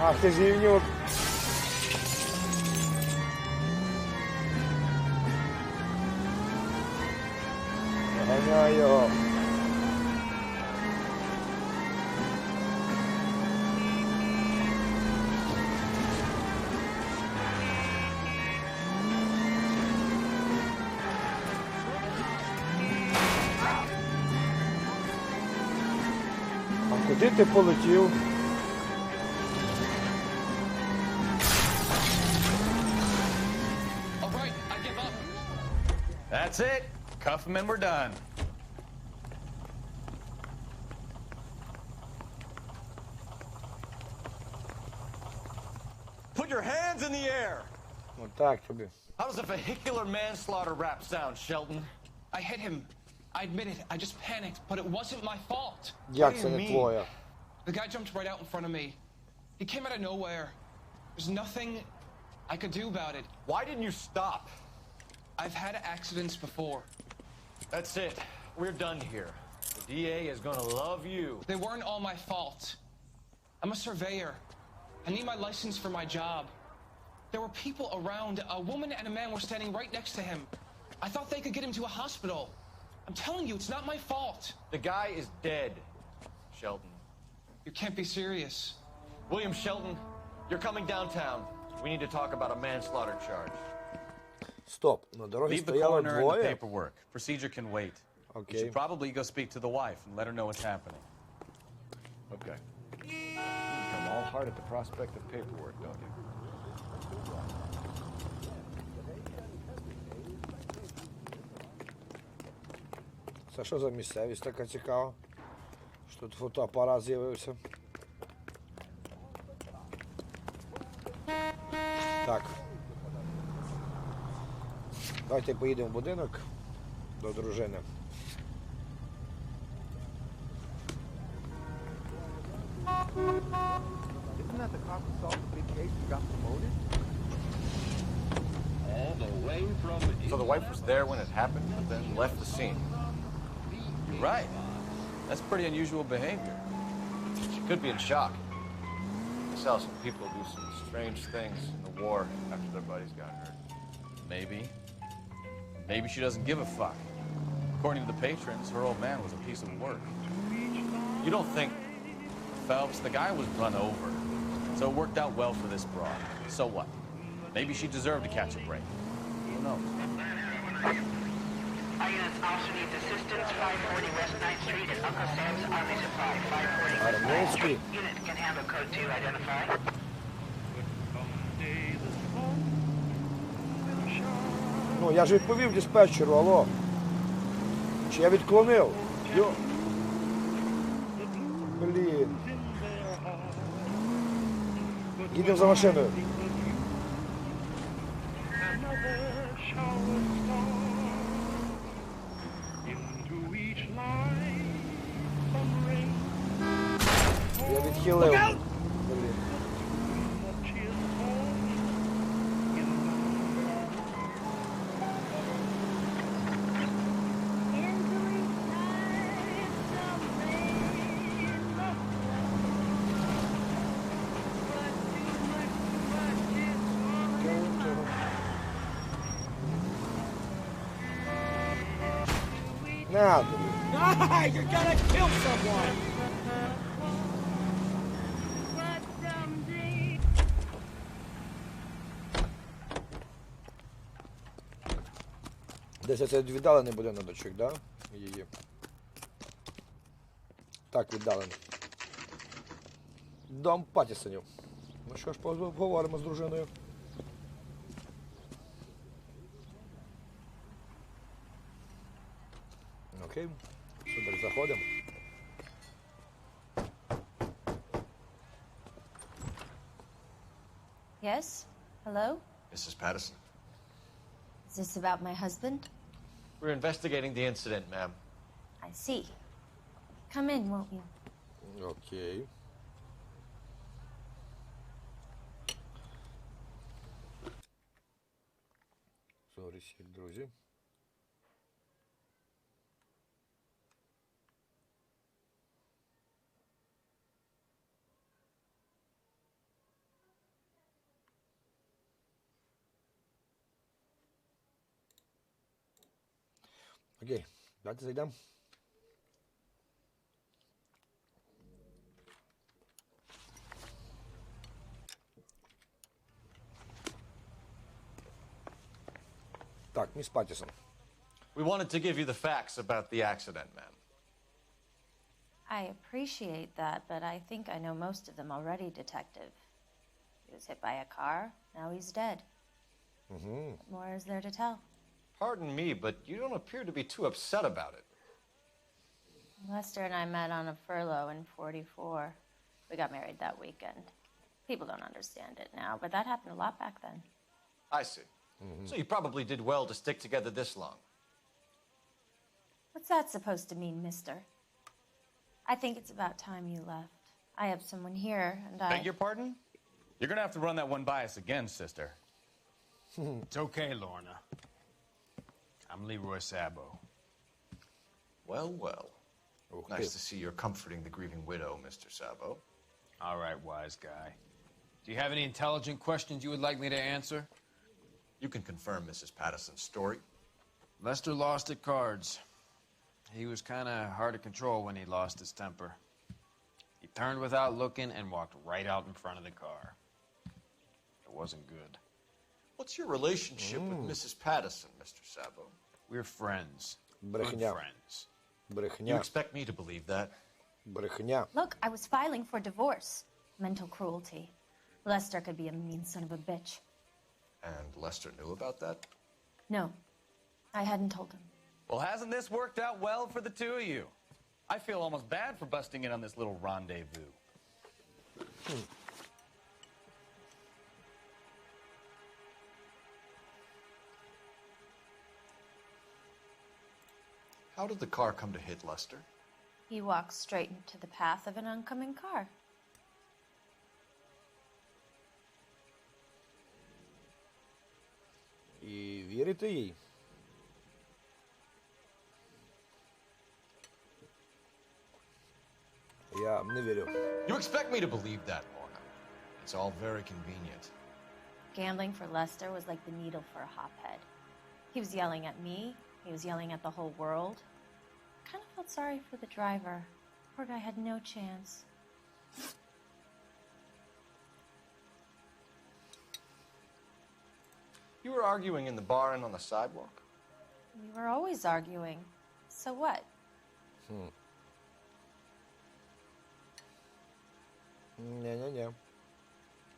Ах, ти зівнюк. Наганяй його. А куди ти полетів? That's it. Cuff him and we're done. Put your hands in the air! Отак тобі. How does a vehicular manslaughter rap sound, Shelton? I hit him. I admit it. I just panicked, but it wasn't my fault. Як це не твоя? The guy jumped right out in front of me. He came out of nowhere. There's nothing I could do about it. Why didn't you stop? I've had accidents before. That's it. We're done here. The DA is gonna love you. They weren't all my fault. I'm a surveyor. I need my license for my job. There were people around. A woman and a man were standing right next to him. I thought they could get him to a hospital. I'm telling you, it's not my fault. The guy is dead, Shelton. You can't be serious. William Shelton, you're coming downtown. We need to talk about a manslaughter charge. Стоп, на дорогі Leave the стояло coroner and the двоє. paperwork. Procedure can wait. You Okay. should probably go speak to the wife and let her know what's happening. Okay. You become all heart at the prospect of paperwork, don't you? Це що за місцевість така цікава? Що тут фотоапарат з'явився? Так. Давайте поїдемо в будинок до дружини. Isn't that the cop who solved the big case and got promoted? All the way from... So the wife was there when it happened, but then left the scene. You're right. That's pretty unusual behavior. She could be in shock. I saw some people do some strange things in the war after their buddies got hurt. Maybe. Maybe she doesn't give a fuck. According to the patrons, her old man was a piece of work. You don't think... Phelps, the guy was run over. So it worked out well for this broad. So what? Maybe she deserved to catch a break. Who knows? Our units also need assistance. 540 West 9th Street at Uncle Sam's Army Supply. 540 West 9th Street. Unit can handle code 2. Identify. Ну, я ж відповів диспетчеру, алло. Чи я відклонив? Йо. Блін. Їдемо за машиною. Я відхилив. Блін. На тобі. You're gonna kill someone! Десь це віддалений будиночок, да? Її. Так, віддалений. Дом Паттісонів. Ну що ж, поговоримо з дружиною. Окей, сюди заходимо. Yes? Hello? Mrs. Patterson. Is this about my husband? We're investigating the incident, ma'am. I see. Come in, won't you? Окей. Сорі, друзі. Окей, давайте зайдемо. Так, мисс Паттисон. We wanted to give you the facts about the accident, ma'am. I appreciate that, but I think I know most of them already, Detective. He was hit by a car, now he's dead. What more is there to tell? Pardon me, but you don't appear to be too upset about it. Lester and I met on a furlough in '44. We got married that weekend. People don't understand it now, but that happened a lot back then. I see. So you probably did well to stick together this long. What's that supposed to mean, mister? I think it's about time you left. I have someone here, and I... Beg your pardon? You're gonna have to run that one by us again, sister. It's okay, Lorna. I'm Leroy Sabo. Well, well. Nice to see you're comforting the grieving widow, Mr. Sabo. All right, wise guy. Do you have any intelligent questions you would like me to answer? You can confirm Mrs. Patterson's story. Lester lost at cards. He was kind of hard to control when he lost his temper. He turned without looking and walked right out in front of the car. It wasn't good. What's your relationship with Mrs. Patterson, Mr. Sabo? We're friends. Брехня. Good friends. Брехня. You expect me to believe that? Брехня. Look, I was filing for divorce. Mental cruelty. Lester could be a mean son of a bitch. And Lester knew about that? No, I hadn't told him. Well, hasn't this worked out well for the two of you? I feel almost bad for busting in on this little rendezvous. How did the car come to hit Lester? He walked straight into the path of an oncoming car. І вірите їй? Я не вірю. You expect me to believe that, Lorna. It's all very convenient. Gambling for Lester was like the needle for a hophead. He was yelling at me. He was yelling at the whole world. I kind of felt sorry for the driver. Poor guy had no chance. You were arguing in the bar and on the sidewalk? We were always arguing. So what? Ні.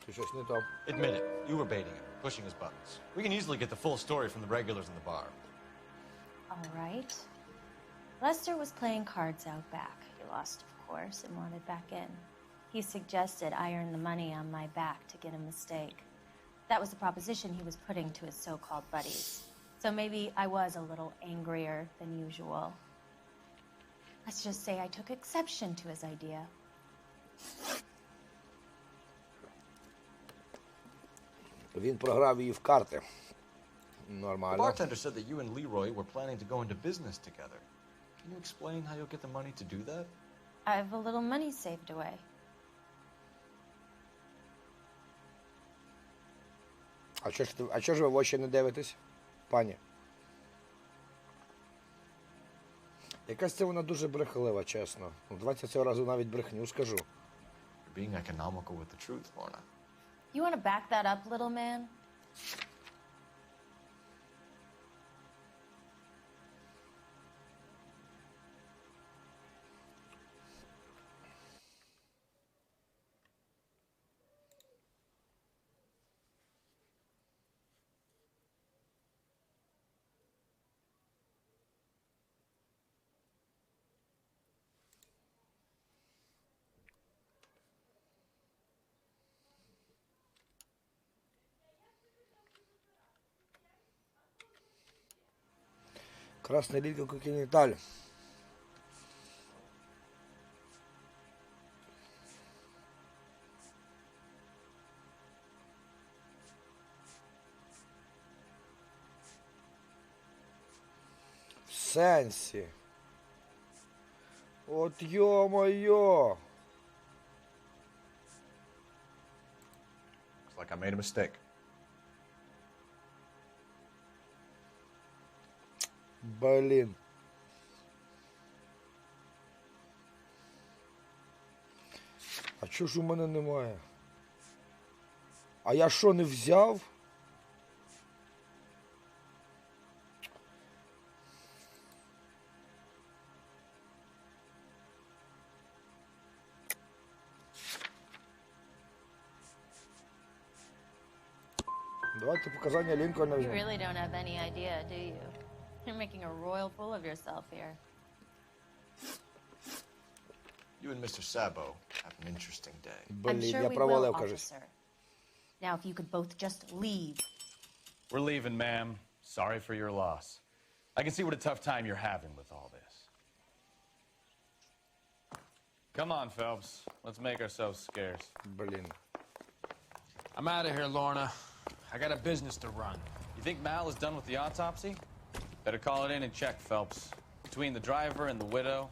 Ти щось не то. Admit it. You were baiting him, pushing his buttons. We can easily get the full story from the regulars in the bar. All right. Lester was playing cards out back. He lost, of course, and wanted back in. He suggested I earn the money on my back to get a mistake. That was the proposition he was putting to his so-called buddies. So maybe I was a little angrier than usual. Let's just say I took exception to his idea. Він програв її в карти. The Нормально. bartender said that you and Leroy were planning to go into business together. Can you explain how you'll get the money to do that? I have a little money saved away. А чого ж ви в очі не дивитесь, пані? Якась це вона дуже брехлива, чесно. Давайте цього разу навіть брехню скажу. You're being economical with the truth, Lorna. You want to back that up, little man? Красний літка континенталь. В сенсі. От йо-моє. Looks like I made a mistake. Блін. А чого ж у мене немає? А я що, не взяв? Давайте показання Лінкольна You візьмемо. really don't have any idea, do you? You're making a royal fool of yourself here. You and Mr. Sabo have an interesting day. I'm Блін, sure я we will, провалив, кажись. officer. Now, if you could both just leave. We're leaving, ma'am. Sorry for your loss. I can see what a tough time you're having with all this. Come on, Phelps. Let's make ourselves scarce. Блін. I'm out of here, Lorna. I got a business to run. You think Mal is done with the autopsy? Better call it in and check, Phelps. Between the driver and the widow,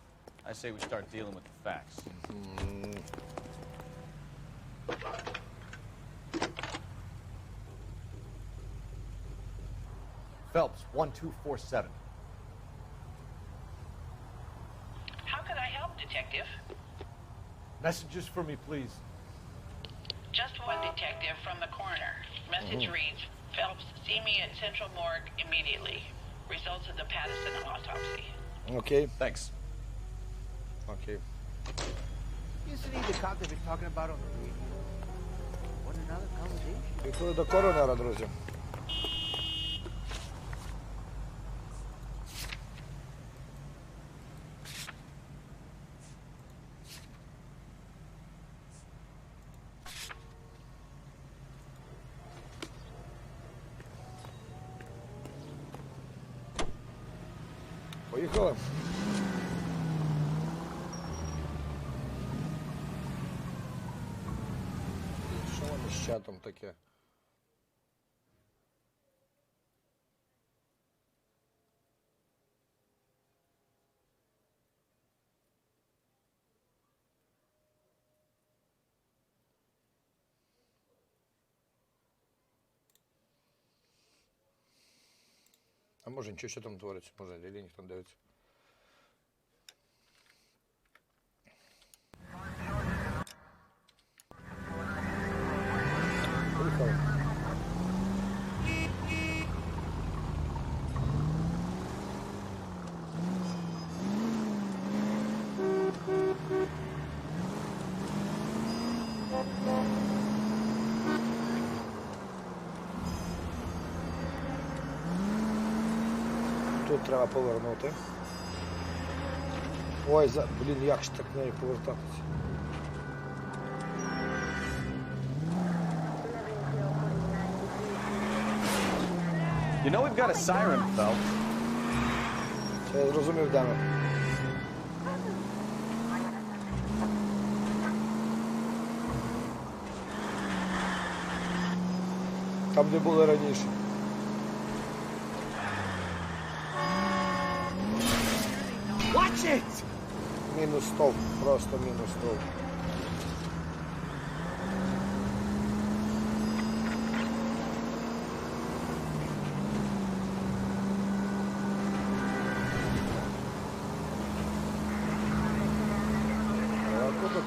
I say we start dealing with the facts. Phelps, 1247. How can I help, Detective? Messages for me, please. Just one detective from the coroner. Message reads, Phelps, see me at Central Morgue immediately. Results of the Patterson autopsy. Окей. Thanks. Окей. Isn't he the cop they've been talking about on the radio? What another conversation? Підходи до коронера, друзі. Поїхали. Що воно з чатом таке? А може нічого, що там твориться? Може, Лілі ніхто не дивиться. Поїхали. Тут треба повернути. Ой, блін, як ж так нею повертатися? You know we've got a siren, though. Я зрозумів, де ми. Там, де були раніше. Watch it! Мінус стовп, просто мінус стовп.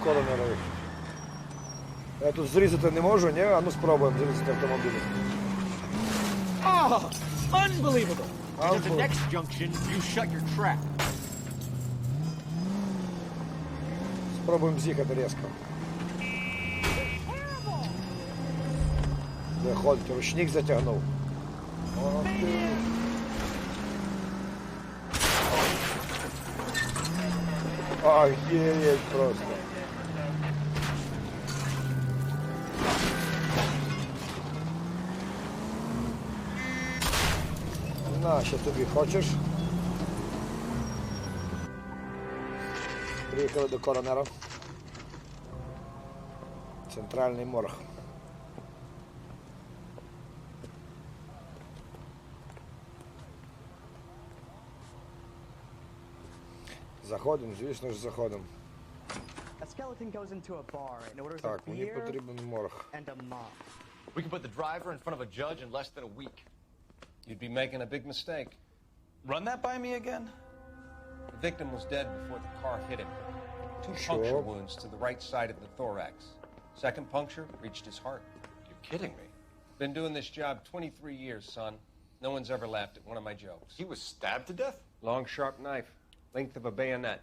Коронери. Я тут зрізати не можу, ні? А ну спробуємо зрізати автомобіль. Oh, unbelievable! And at the next junction, you shut your trap. Спробуємо з'їхати різко. Виходить, ручник затягнув. Ох ти. Охереть просто. На, що тобі хочеш? Приїхали до коронера. Центральний морг. Заходимо, звісно ж, заходимо. Так, мені потрібен морг. We can put the driver in front of a judge in less than a week. You'd be making a big mistake. Run that by me again? The victim was dead before the car hit him. 2 puncture wounds to the right side of the thorax. Second puncture reached his heart. You're kidding me. Been doing this job 23 years, son. No one's ever laughed at one of my jokes. He was stabbed to death? Long, sharp knife. Length of a bayonet.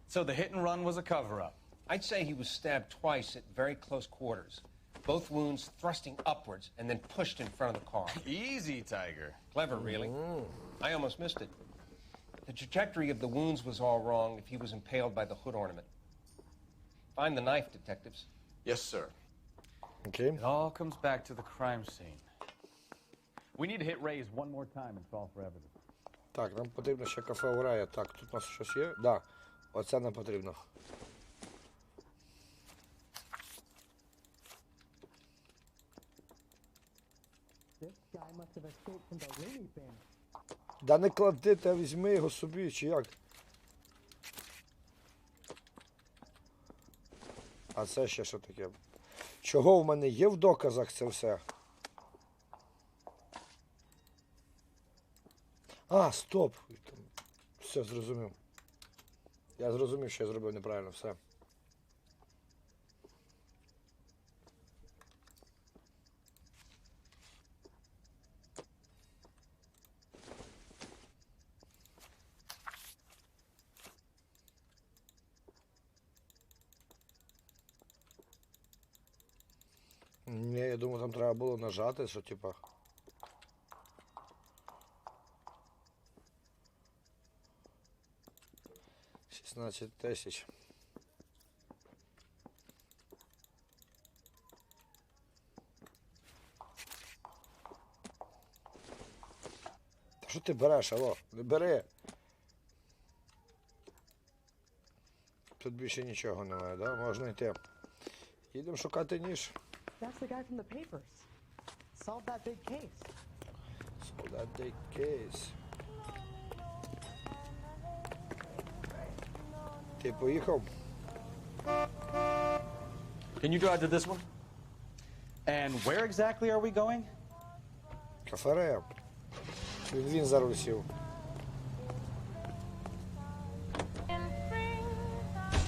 So the hit and run was a cover-up? I'd say he was stabbed twice at very close quarters. Both wounds thrusting upwards and then pushed in front of the car. Easy, Tiger. Clever, really. I almost missed it. The trajectory of the wounds was all wrong if he was impaled by the hood ornament. Find the knife, detectives. Yes, sir. Okay. It all comes back to the crime scene. We need to hit Ray's one more time and call for evidence. Так, нам потрібно ще кафе у Рая. Так, тут у нас щось є? Да, оце нам потрібно. Да не клади, та візьми його собі, чи як? А це ще що таке? Чого в мене є в доказах це все? А, стоп! Все, зрозумів. Я зрозумів, що я зробив неправильно, все. Ні, я думаю, там треба було нажати, що типа... $16 тисяч. Та що ти береш, алло? Не бери. Тут більше нічого немає, да? Можна йти. Їдемо шукати ніж. That's the guy from the papers. Solve that big case. Solve that big case. Ти поїхав? Can you drive to this one? And where exactly are we going? Кафере. Він за руль сів.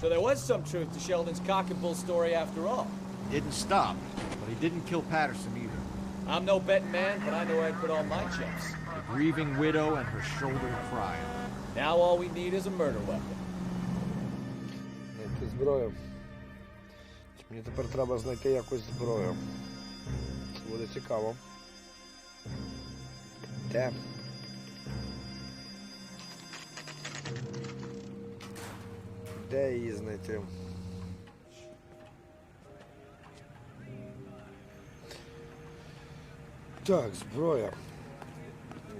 So there was some truth to Sheldon's cock and bull story after all. Didn't stop, but he didn't kill Patterson either. I'm no betting man, but I know I'd put all my chips. The grieving widow and her shoulder crying. Now all we need is a murder weapon. Знайти зброю. Мені тепер треба знайти якусь зброю. Це буде цікаво. Де? Де її знайти? Так, зброя.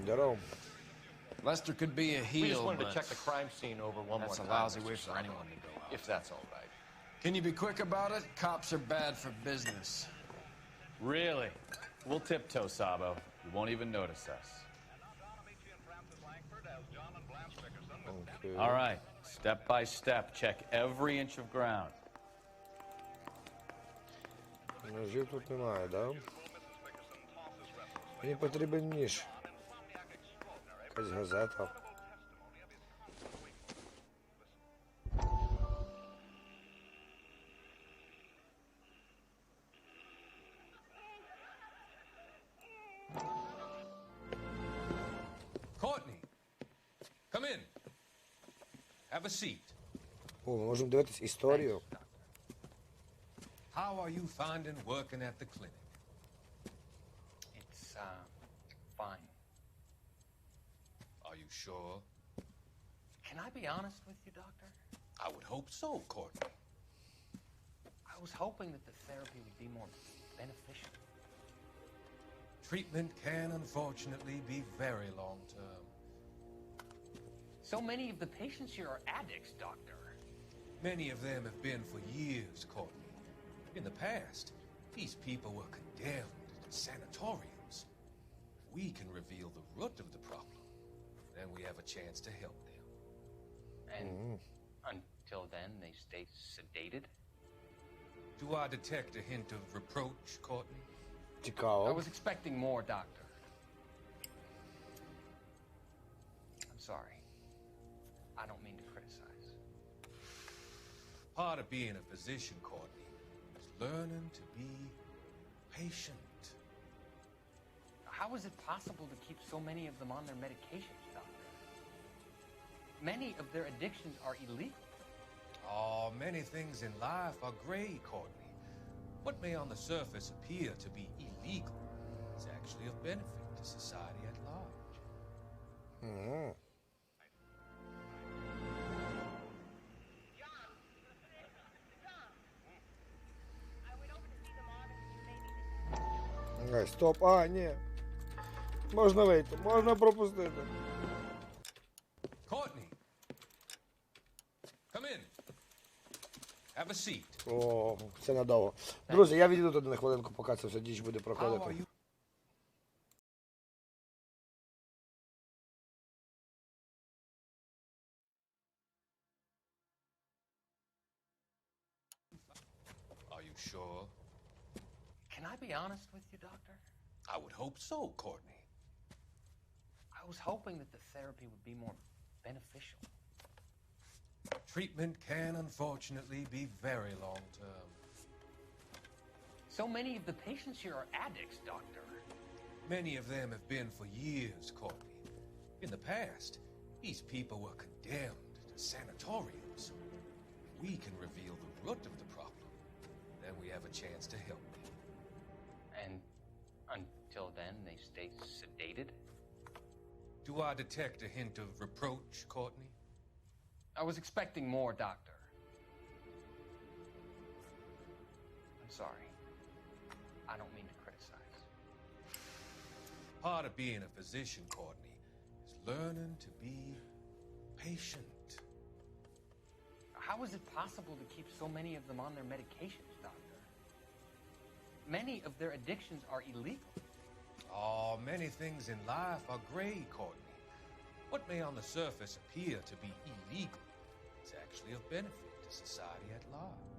Здорово. Lester could be a heel, We just wanted but to check the crime scene over one more that's time. a lousy Mr. way for Sabo, anyone to go out. If that's all right. Can you be quick about it? Cops are bad for business. Really? We'll tiptoe, Sabo. You won't even notice us. Okay. All right, step by step, check every inch of ground. Ножів тут немає, да? Мені потрібен ніж. Якась газета. Courtney, come in. Have a seat. О, ми можемо дивитись історію. How are you finding working at the clinic? It's, fine. Are you sure? Can I be honest with you, Doctor? I would hope so, Courtney. I was hoping that the therapy would be more beneficial. Treatment can unfortunately be very long-term. So many of the patients here are addicts, Doctor. Many of them have been for years, Courtney. In the past, these people were condemned to sanatoriums. We can reveal the root of the problem. Then we have a chance to help them. And until then, they stay sedated? Do I detect a hint of reproach, Courtney? Цікаво. I was expecting more, Doctor. I'm sorry. I don't mean to criticize. Part of being a physician, Courtney, is learning to be patient. How is it possible to keep so many of them on their medications, Doctor? Many of their addictions are illegal. Oh, many things in life are gray, Courtney. What may on the surface appear to be illegal is actually of benefit to society at large. Стоп, ні. Можна вийти, можна пропустити. Courtney, come in. Have a seat. О, це надовго. Друзі, я відійду туди на хвилинку, поки це все діч буде проходити. Are you sure? Can I be honest with you, Doctor? I would hope so, Courtney. I was hoping that the therapy would be more beneficial. Treatment can unfortunately be very long-term. So many of the patients here are addicts, Doctor. Many of them have been for years, Courtney. In the past, these people were condemned to sanatoriums. We can reveal the root of the problem. Then we have a chance to help them. And until then, they stay sedated? Do I detect a hint of reproach, Courtney? I was expecting more, Doctor. I'm sorry. I don't mean to criticize. Part of being a physician, Courtney, is learning to be patient. How is it possible to keep so many of them on their medications, Doctor? Many of their addictions are illegal. Oh, many things in life are gray, Courtney. What may on the surface appear to be illegal is actually of benefit to society at large.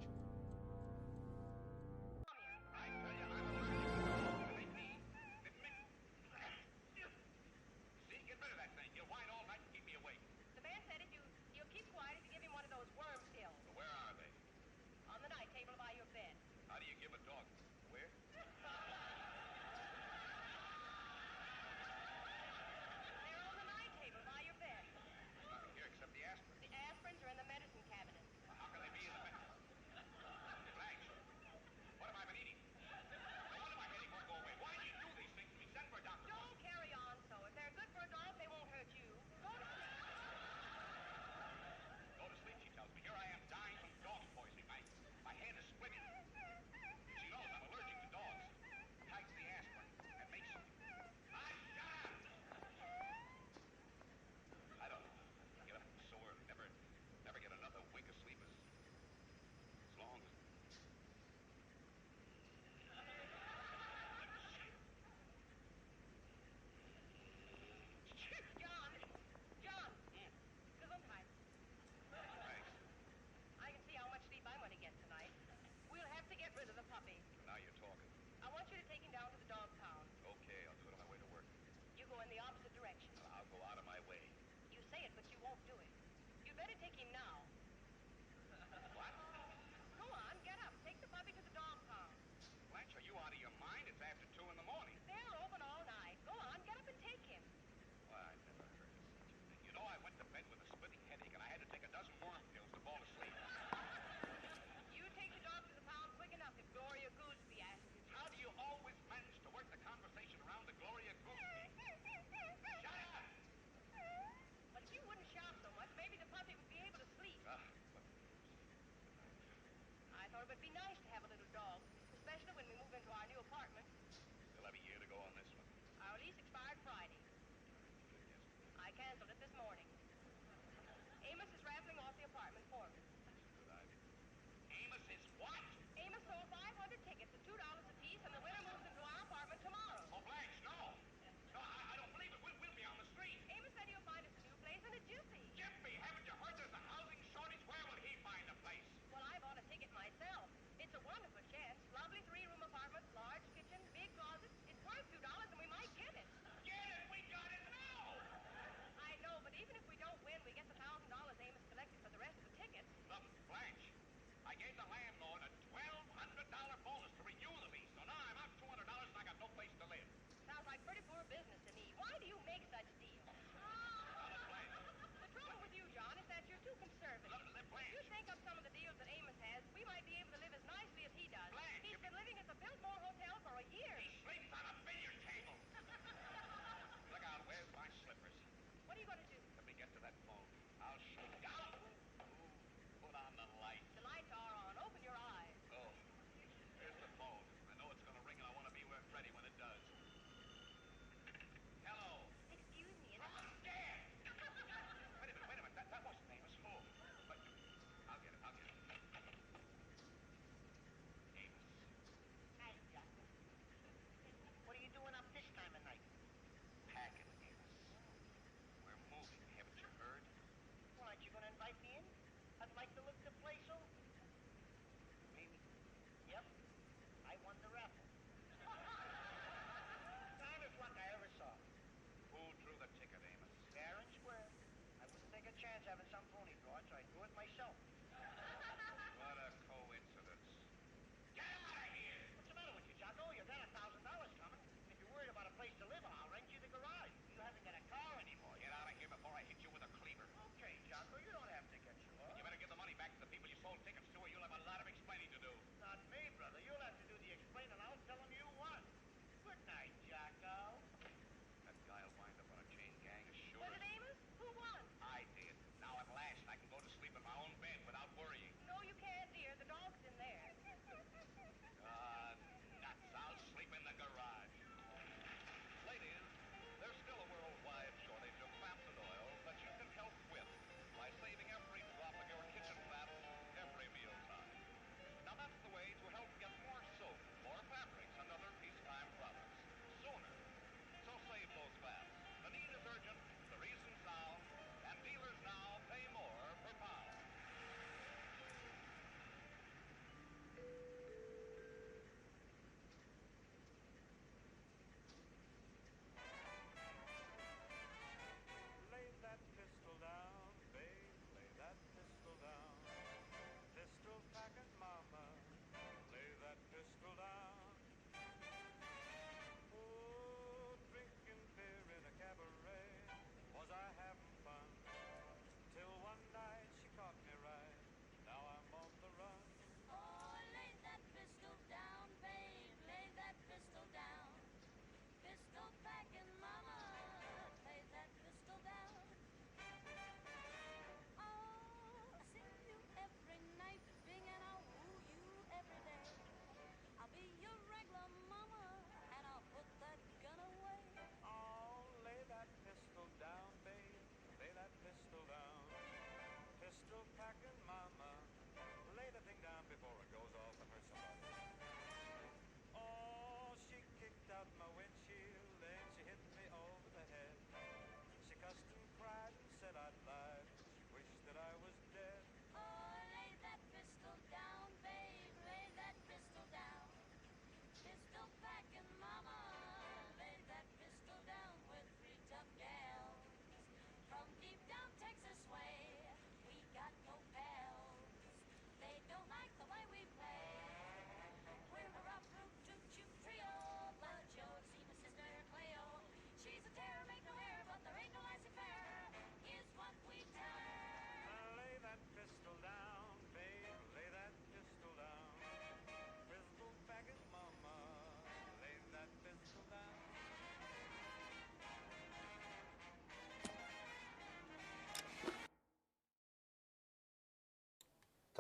to take him now. What? Go on, get up. Take the puppy to the dog pound. Blanche, are you out of your mind? It's after 2 in the morning. They're open all night. Go on, get up and take him. Well, I never heard of such a thing. You know, I went to bed with a splitting headache, and I had to take a dozen worm pills to fall asleep. You take the dog to the pound quick enough if Gloria Gooseby asks you. How do you always manage to work the conversation around the Gloria Gooseby? Shut up! But if you wouldn't shout so much, maybe the puppy would be able to sleep.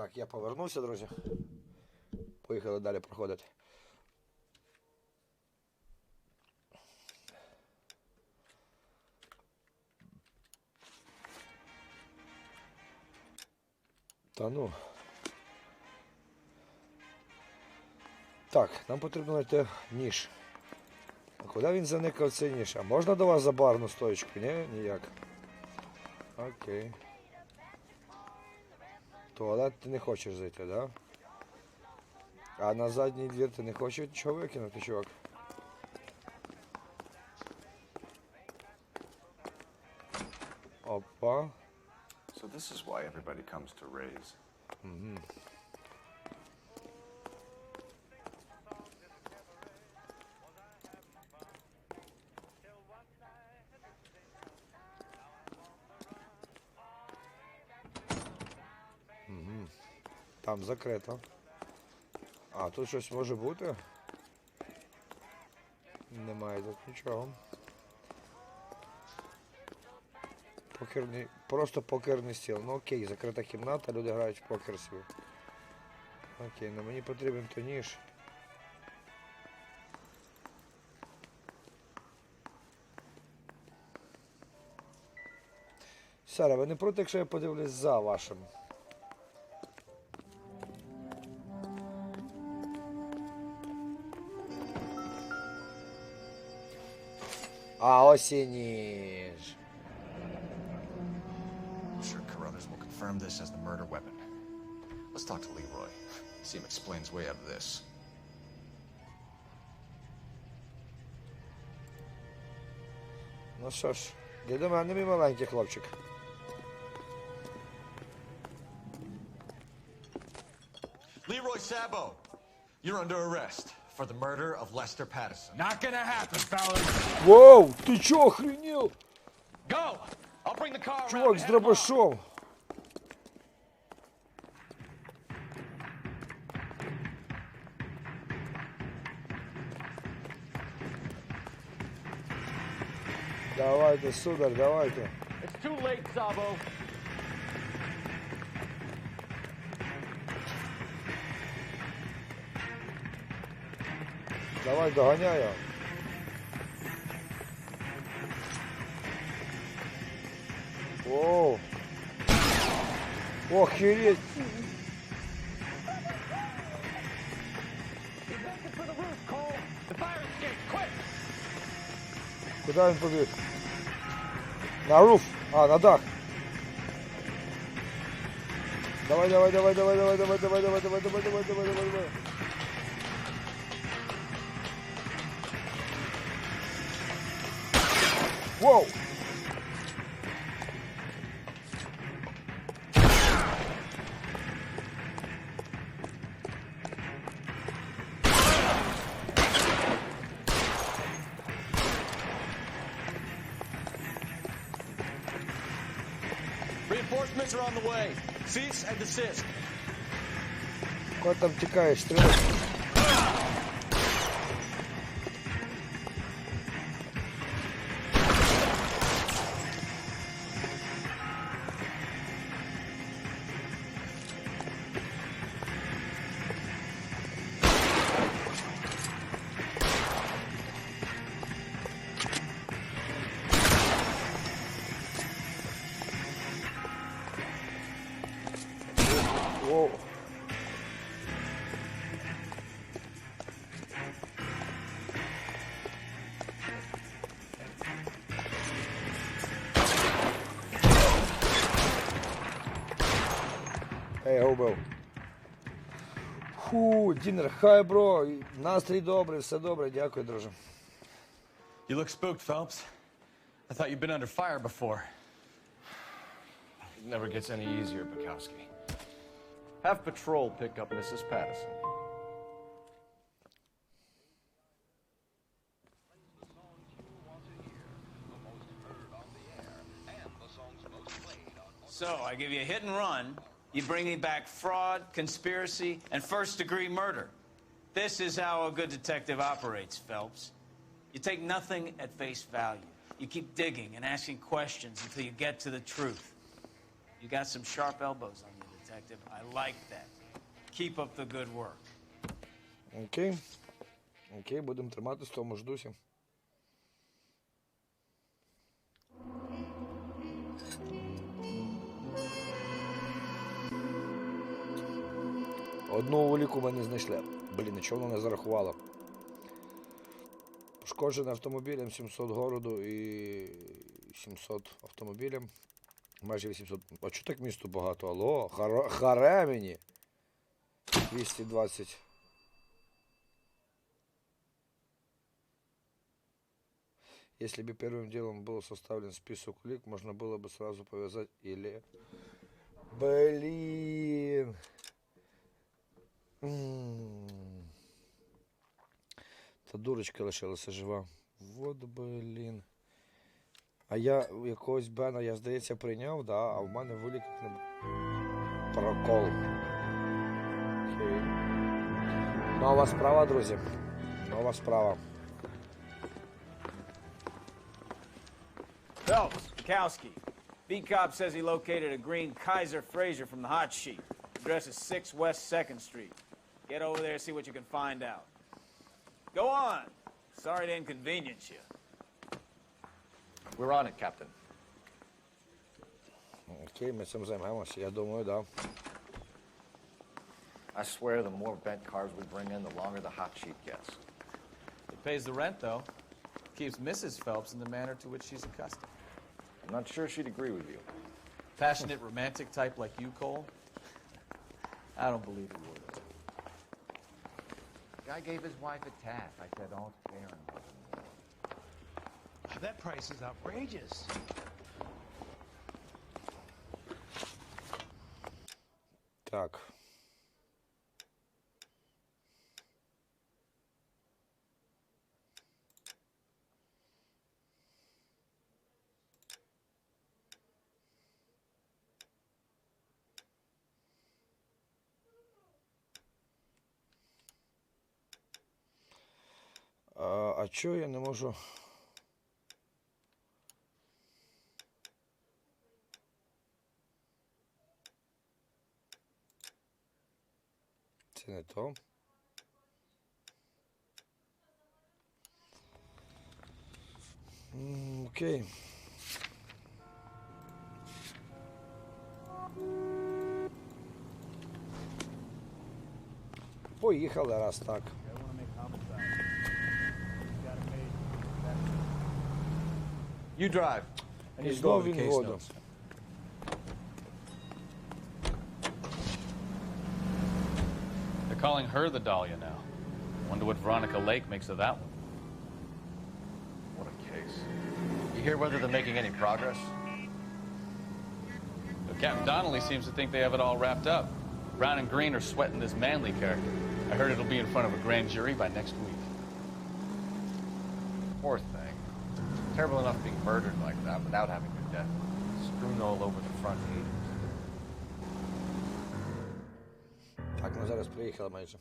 Так, я повернувся, друзі. Поїхали далі проходити. Та ну. Так, нам потрібно знайти ніж. А куди він заникав цей ніж? А можна до вас за барну стоечку? Ні? Ніяк. Окей. В туалет ти не хочеш зайти, да? А на задній двір ти не хочеш нічого викинути, чувак? Опа. So this is why everybody comes to raise. Угу. Там закрито. А, тут щось може бути? Немає тут нічого. Покерний, просто покерний стіл. Ну окей, закрита кімната, люди грають в покер свій. Окей, ну мені потрібен то ніж. Сара, ви не проти, якщо я подивлюсь за вашим? А ось і ніж. I'm sure Carruthers will confirm this as the murder weapon. Let's talk to Leroy. See him explain his way out of this. Ну що ж, йди до мене, мій маленький хлопчик. Leroy Sabo, you're under arrest for the murder of Lester Patterson. Not gonna happen, fellas. Воу, ти чо, охренел? Go! I'll bring the car around. Чувак з дробашом. Давайте, сударь, давайте. It's too late, Sabo. Давай, доганяй його. Воу. Охереть. Куда він побіг? На руф. А, на дах. Давай, давай, давай, давай, давай, давай, давай, давай, давай, давай, давай, давай, давай, давай. Воу. Reinforcements are on the way. Cease and desist. Куда там тікаєш, стрілок? Воу. Ей, губив. Фу, дінер, хай, бро. Настрій добрий, все добре, дякую, друже. You look spooked, Phelps. I thought you'd been under fire before. It never gets any easier, Bukowski. Have patrol pick up Mrs. Patterson. So, I give you a hit and run. You bring me back fraud, conspiracy, and first-degree murder. This is how a good detective operates, Phelps. You take nothing at face value. You keep digging and asking questions until you get to the truth. You got some sharp elbows on you, Detective. I like that. Keep up the good work. Окей. Окей, будемо триматись в тому ж дусі. Одну уліку ми не знайшли. Блін, нічого воно не зарахувало. Пошкоджене автомобілем 700 городу і 700 автомобілем. Майже 800. А чого так місту багато? Алло, харе мені. 220. Если бы первым делом был составлен список улик, можно было бы сразу повязать или... Блин. Та дурочка лишилася жива. Вот, блін. А я якогось Бена, я, здається, прийняв, да? А в мене в уліках не... Прокол. Окей. Нова справа, друзі. Нова справа. Phelps, Bukowski. B-Cop says he located a green Kaiser Fraser from the hot sheet. Address is 6 West 2nd Street. Get over there and see what you can find out. Go on. Sorry to inconvenience you. We're on it, Captain. Окей, ми цим займемося, я думаю, да. I swear the more bent cars we bring in, the longer the hot sheet gets. It pays the rent, though. Keeps Mrs. Phelps in the manner to which she's accustomed. I'm not sure she'd agree with you. Passionate, romantic type like you, Cole? I don't believe he would. Guy gave his wife a tap. I said, "Oh, fair enough." That price is outrageous. Так. А чого я не можу? Це не то. Окей. Поїхали раз так. You drive. I need І to go over знов the він case воду. notes. They're calling her the Dahlia now. Wonder what Veronica Lake makes of that one. What a case. You hear whether they're making any progress? But Captain Donnelly seems to think they have it all wrapped up. Brown and Green are sweating this Manley character. I heard it'll be in front of a grand jury by next week. Poor thing. Terrible enough being murdered like that without having your death strewn all over the front page. Так, ми зараз приїхали майже.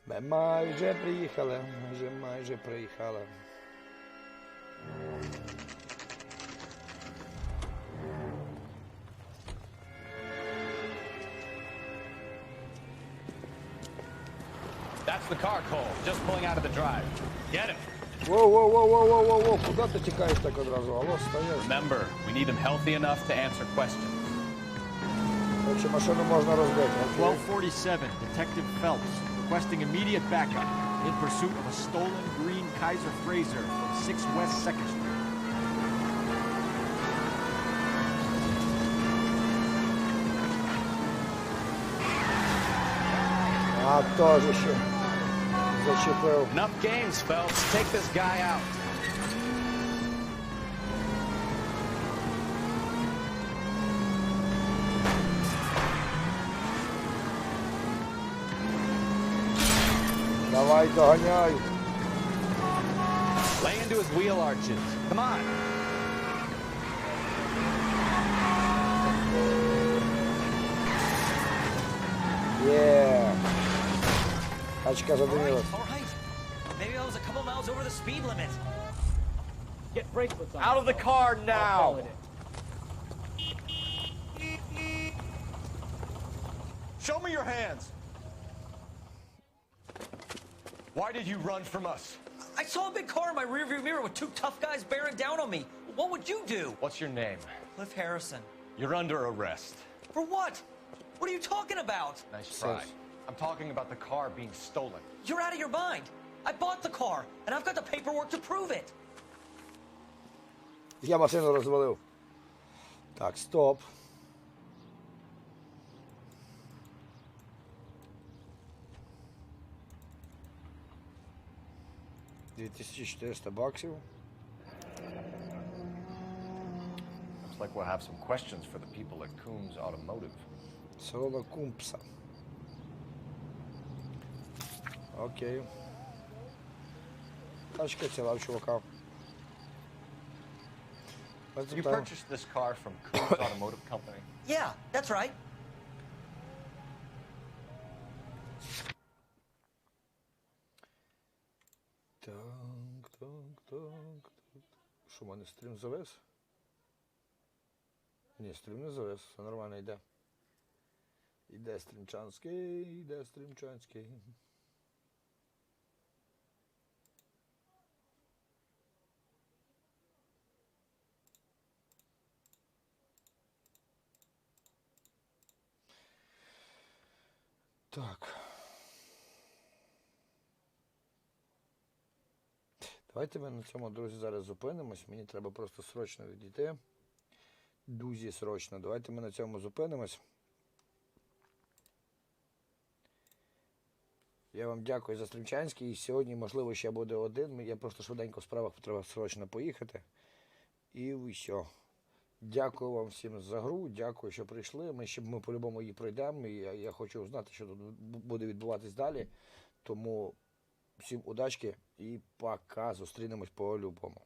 Ми майже приїхали, майже приїхали. That's the car, Cole. Just pulling out of the drive. Get him. Воу, куди ти тікаєш так одразу? Алло, стоять. Remember, we need him healthy enough to answer questions. Якщо машину можна розбити. 1247, Detective Phelps, requesting immediate backup in pursuit of a stolen green Kaiser Fraser from 6 West 2nd Street. А теж ще зачепив. Enough games, Phelps. Take this guy out. Давай, доганяй. Lay into his wheel arches. Come on. Yeah. Тачка задимилась. All right. Maybe I was a couple miles over the speed limit. Get bracelets on. Out of the car now! Show me your hands. Why did you run from us? I saw a big car in my rearview mirror with two tough guys bearing down on me. What would you do? What's your name? Cliff Harrison. You're under arrest. For what? What are you talking about? Nice try. I'm talking about the car being stolen. You're out of your mind. I bought the car, and I've got the paperwork to prove it. Я машину розвалив. Так, стоп. $2400. Looks like we'll have some questions for the people at Coombs Automotive. Салона Кумпса. Окей. Тачка ціла в чувака. You purchased this car from Coombs Automotive Company? Yeah, that's right. Так. Що, в мене стрім завис? Ні, стрім не завис, все нормально йде. Іде стрімчанський. Так. Давайте ми на цьому, друзі, зараз зупинимось. Мені треба просто срочно відійти. Дуже срочно. Давайте ми на цьому зупинимось. Я вам дякую за стрімчанський. Сьогодні, можливо, ще буде один. Я просто швиденько в справах треба срочно поїхати. І все. Дякую вам всім за гру. Дякую, що прийшли. Ми по-любому її пройдемо. І я хочу знати, що тут буде відбуватись далі. Тому всім удачки і пока. Зустрінемось по-любому.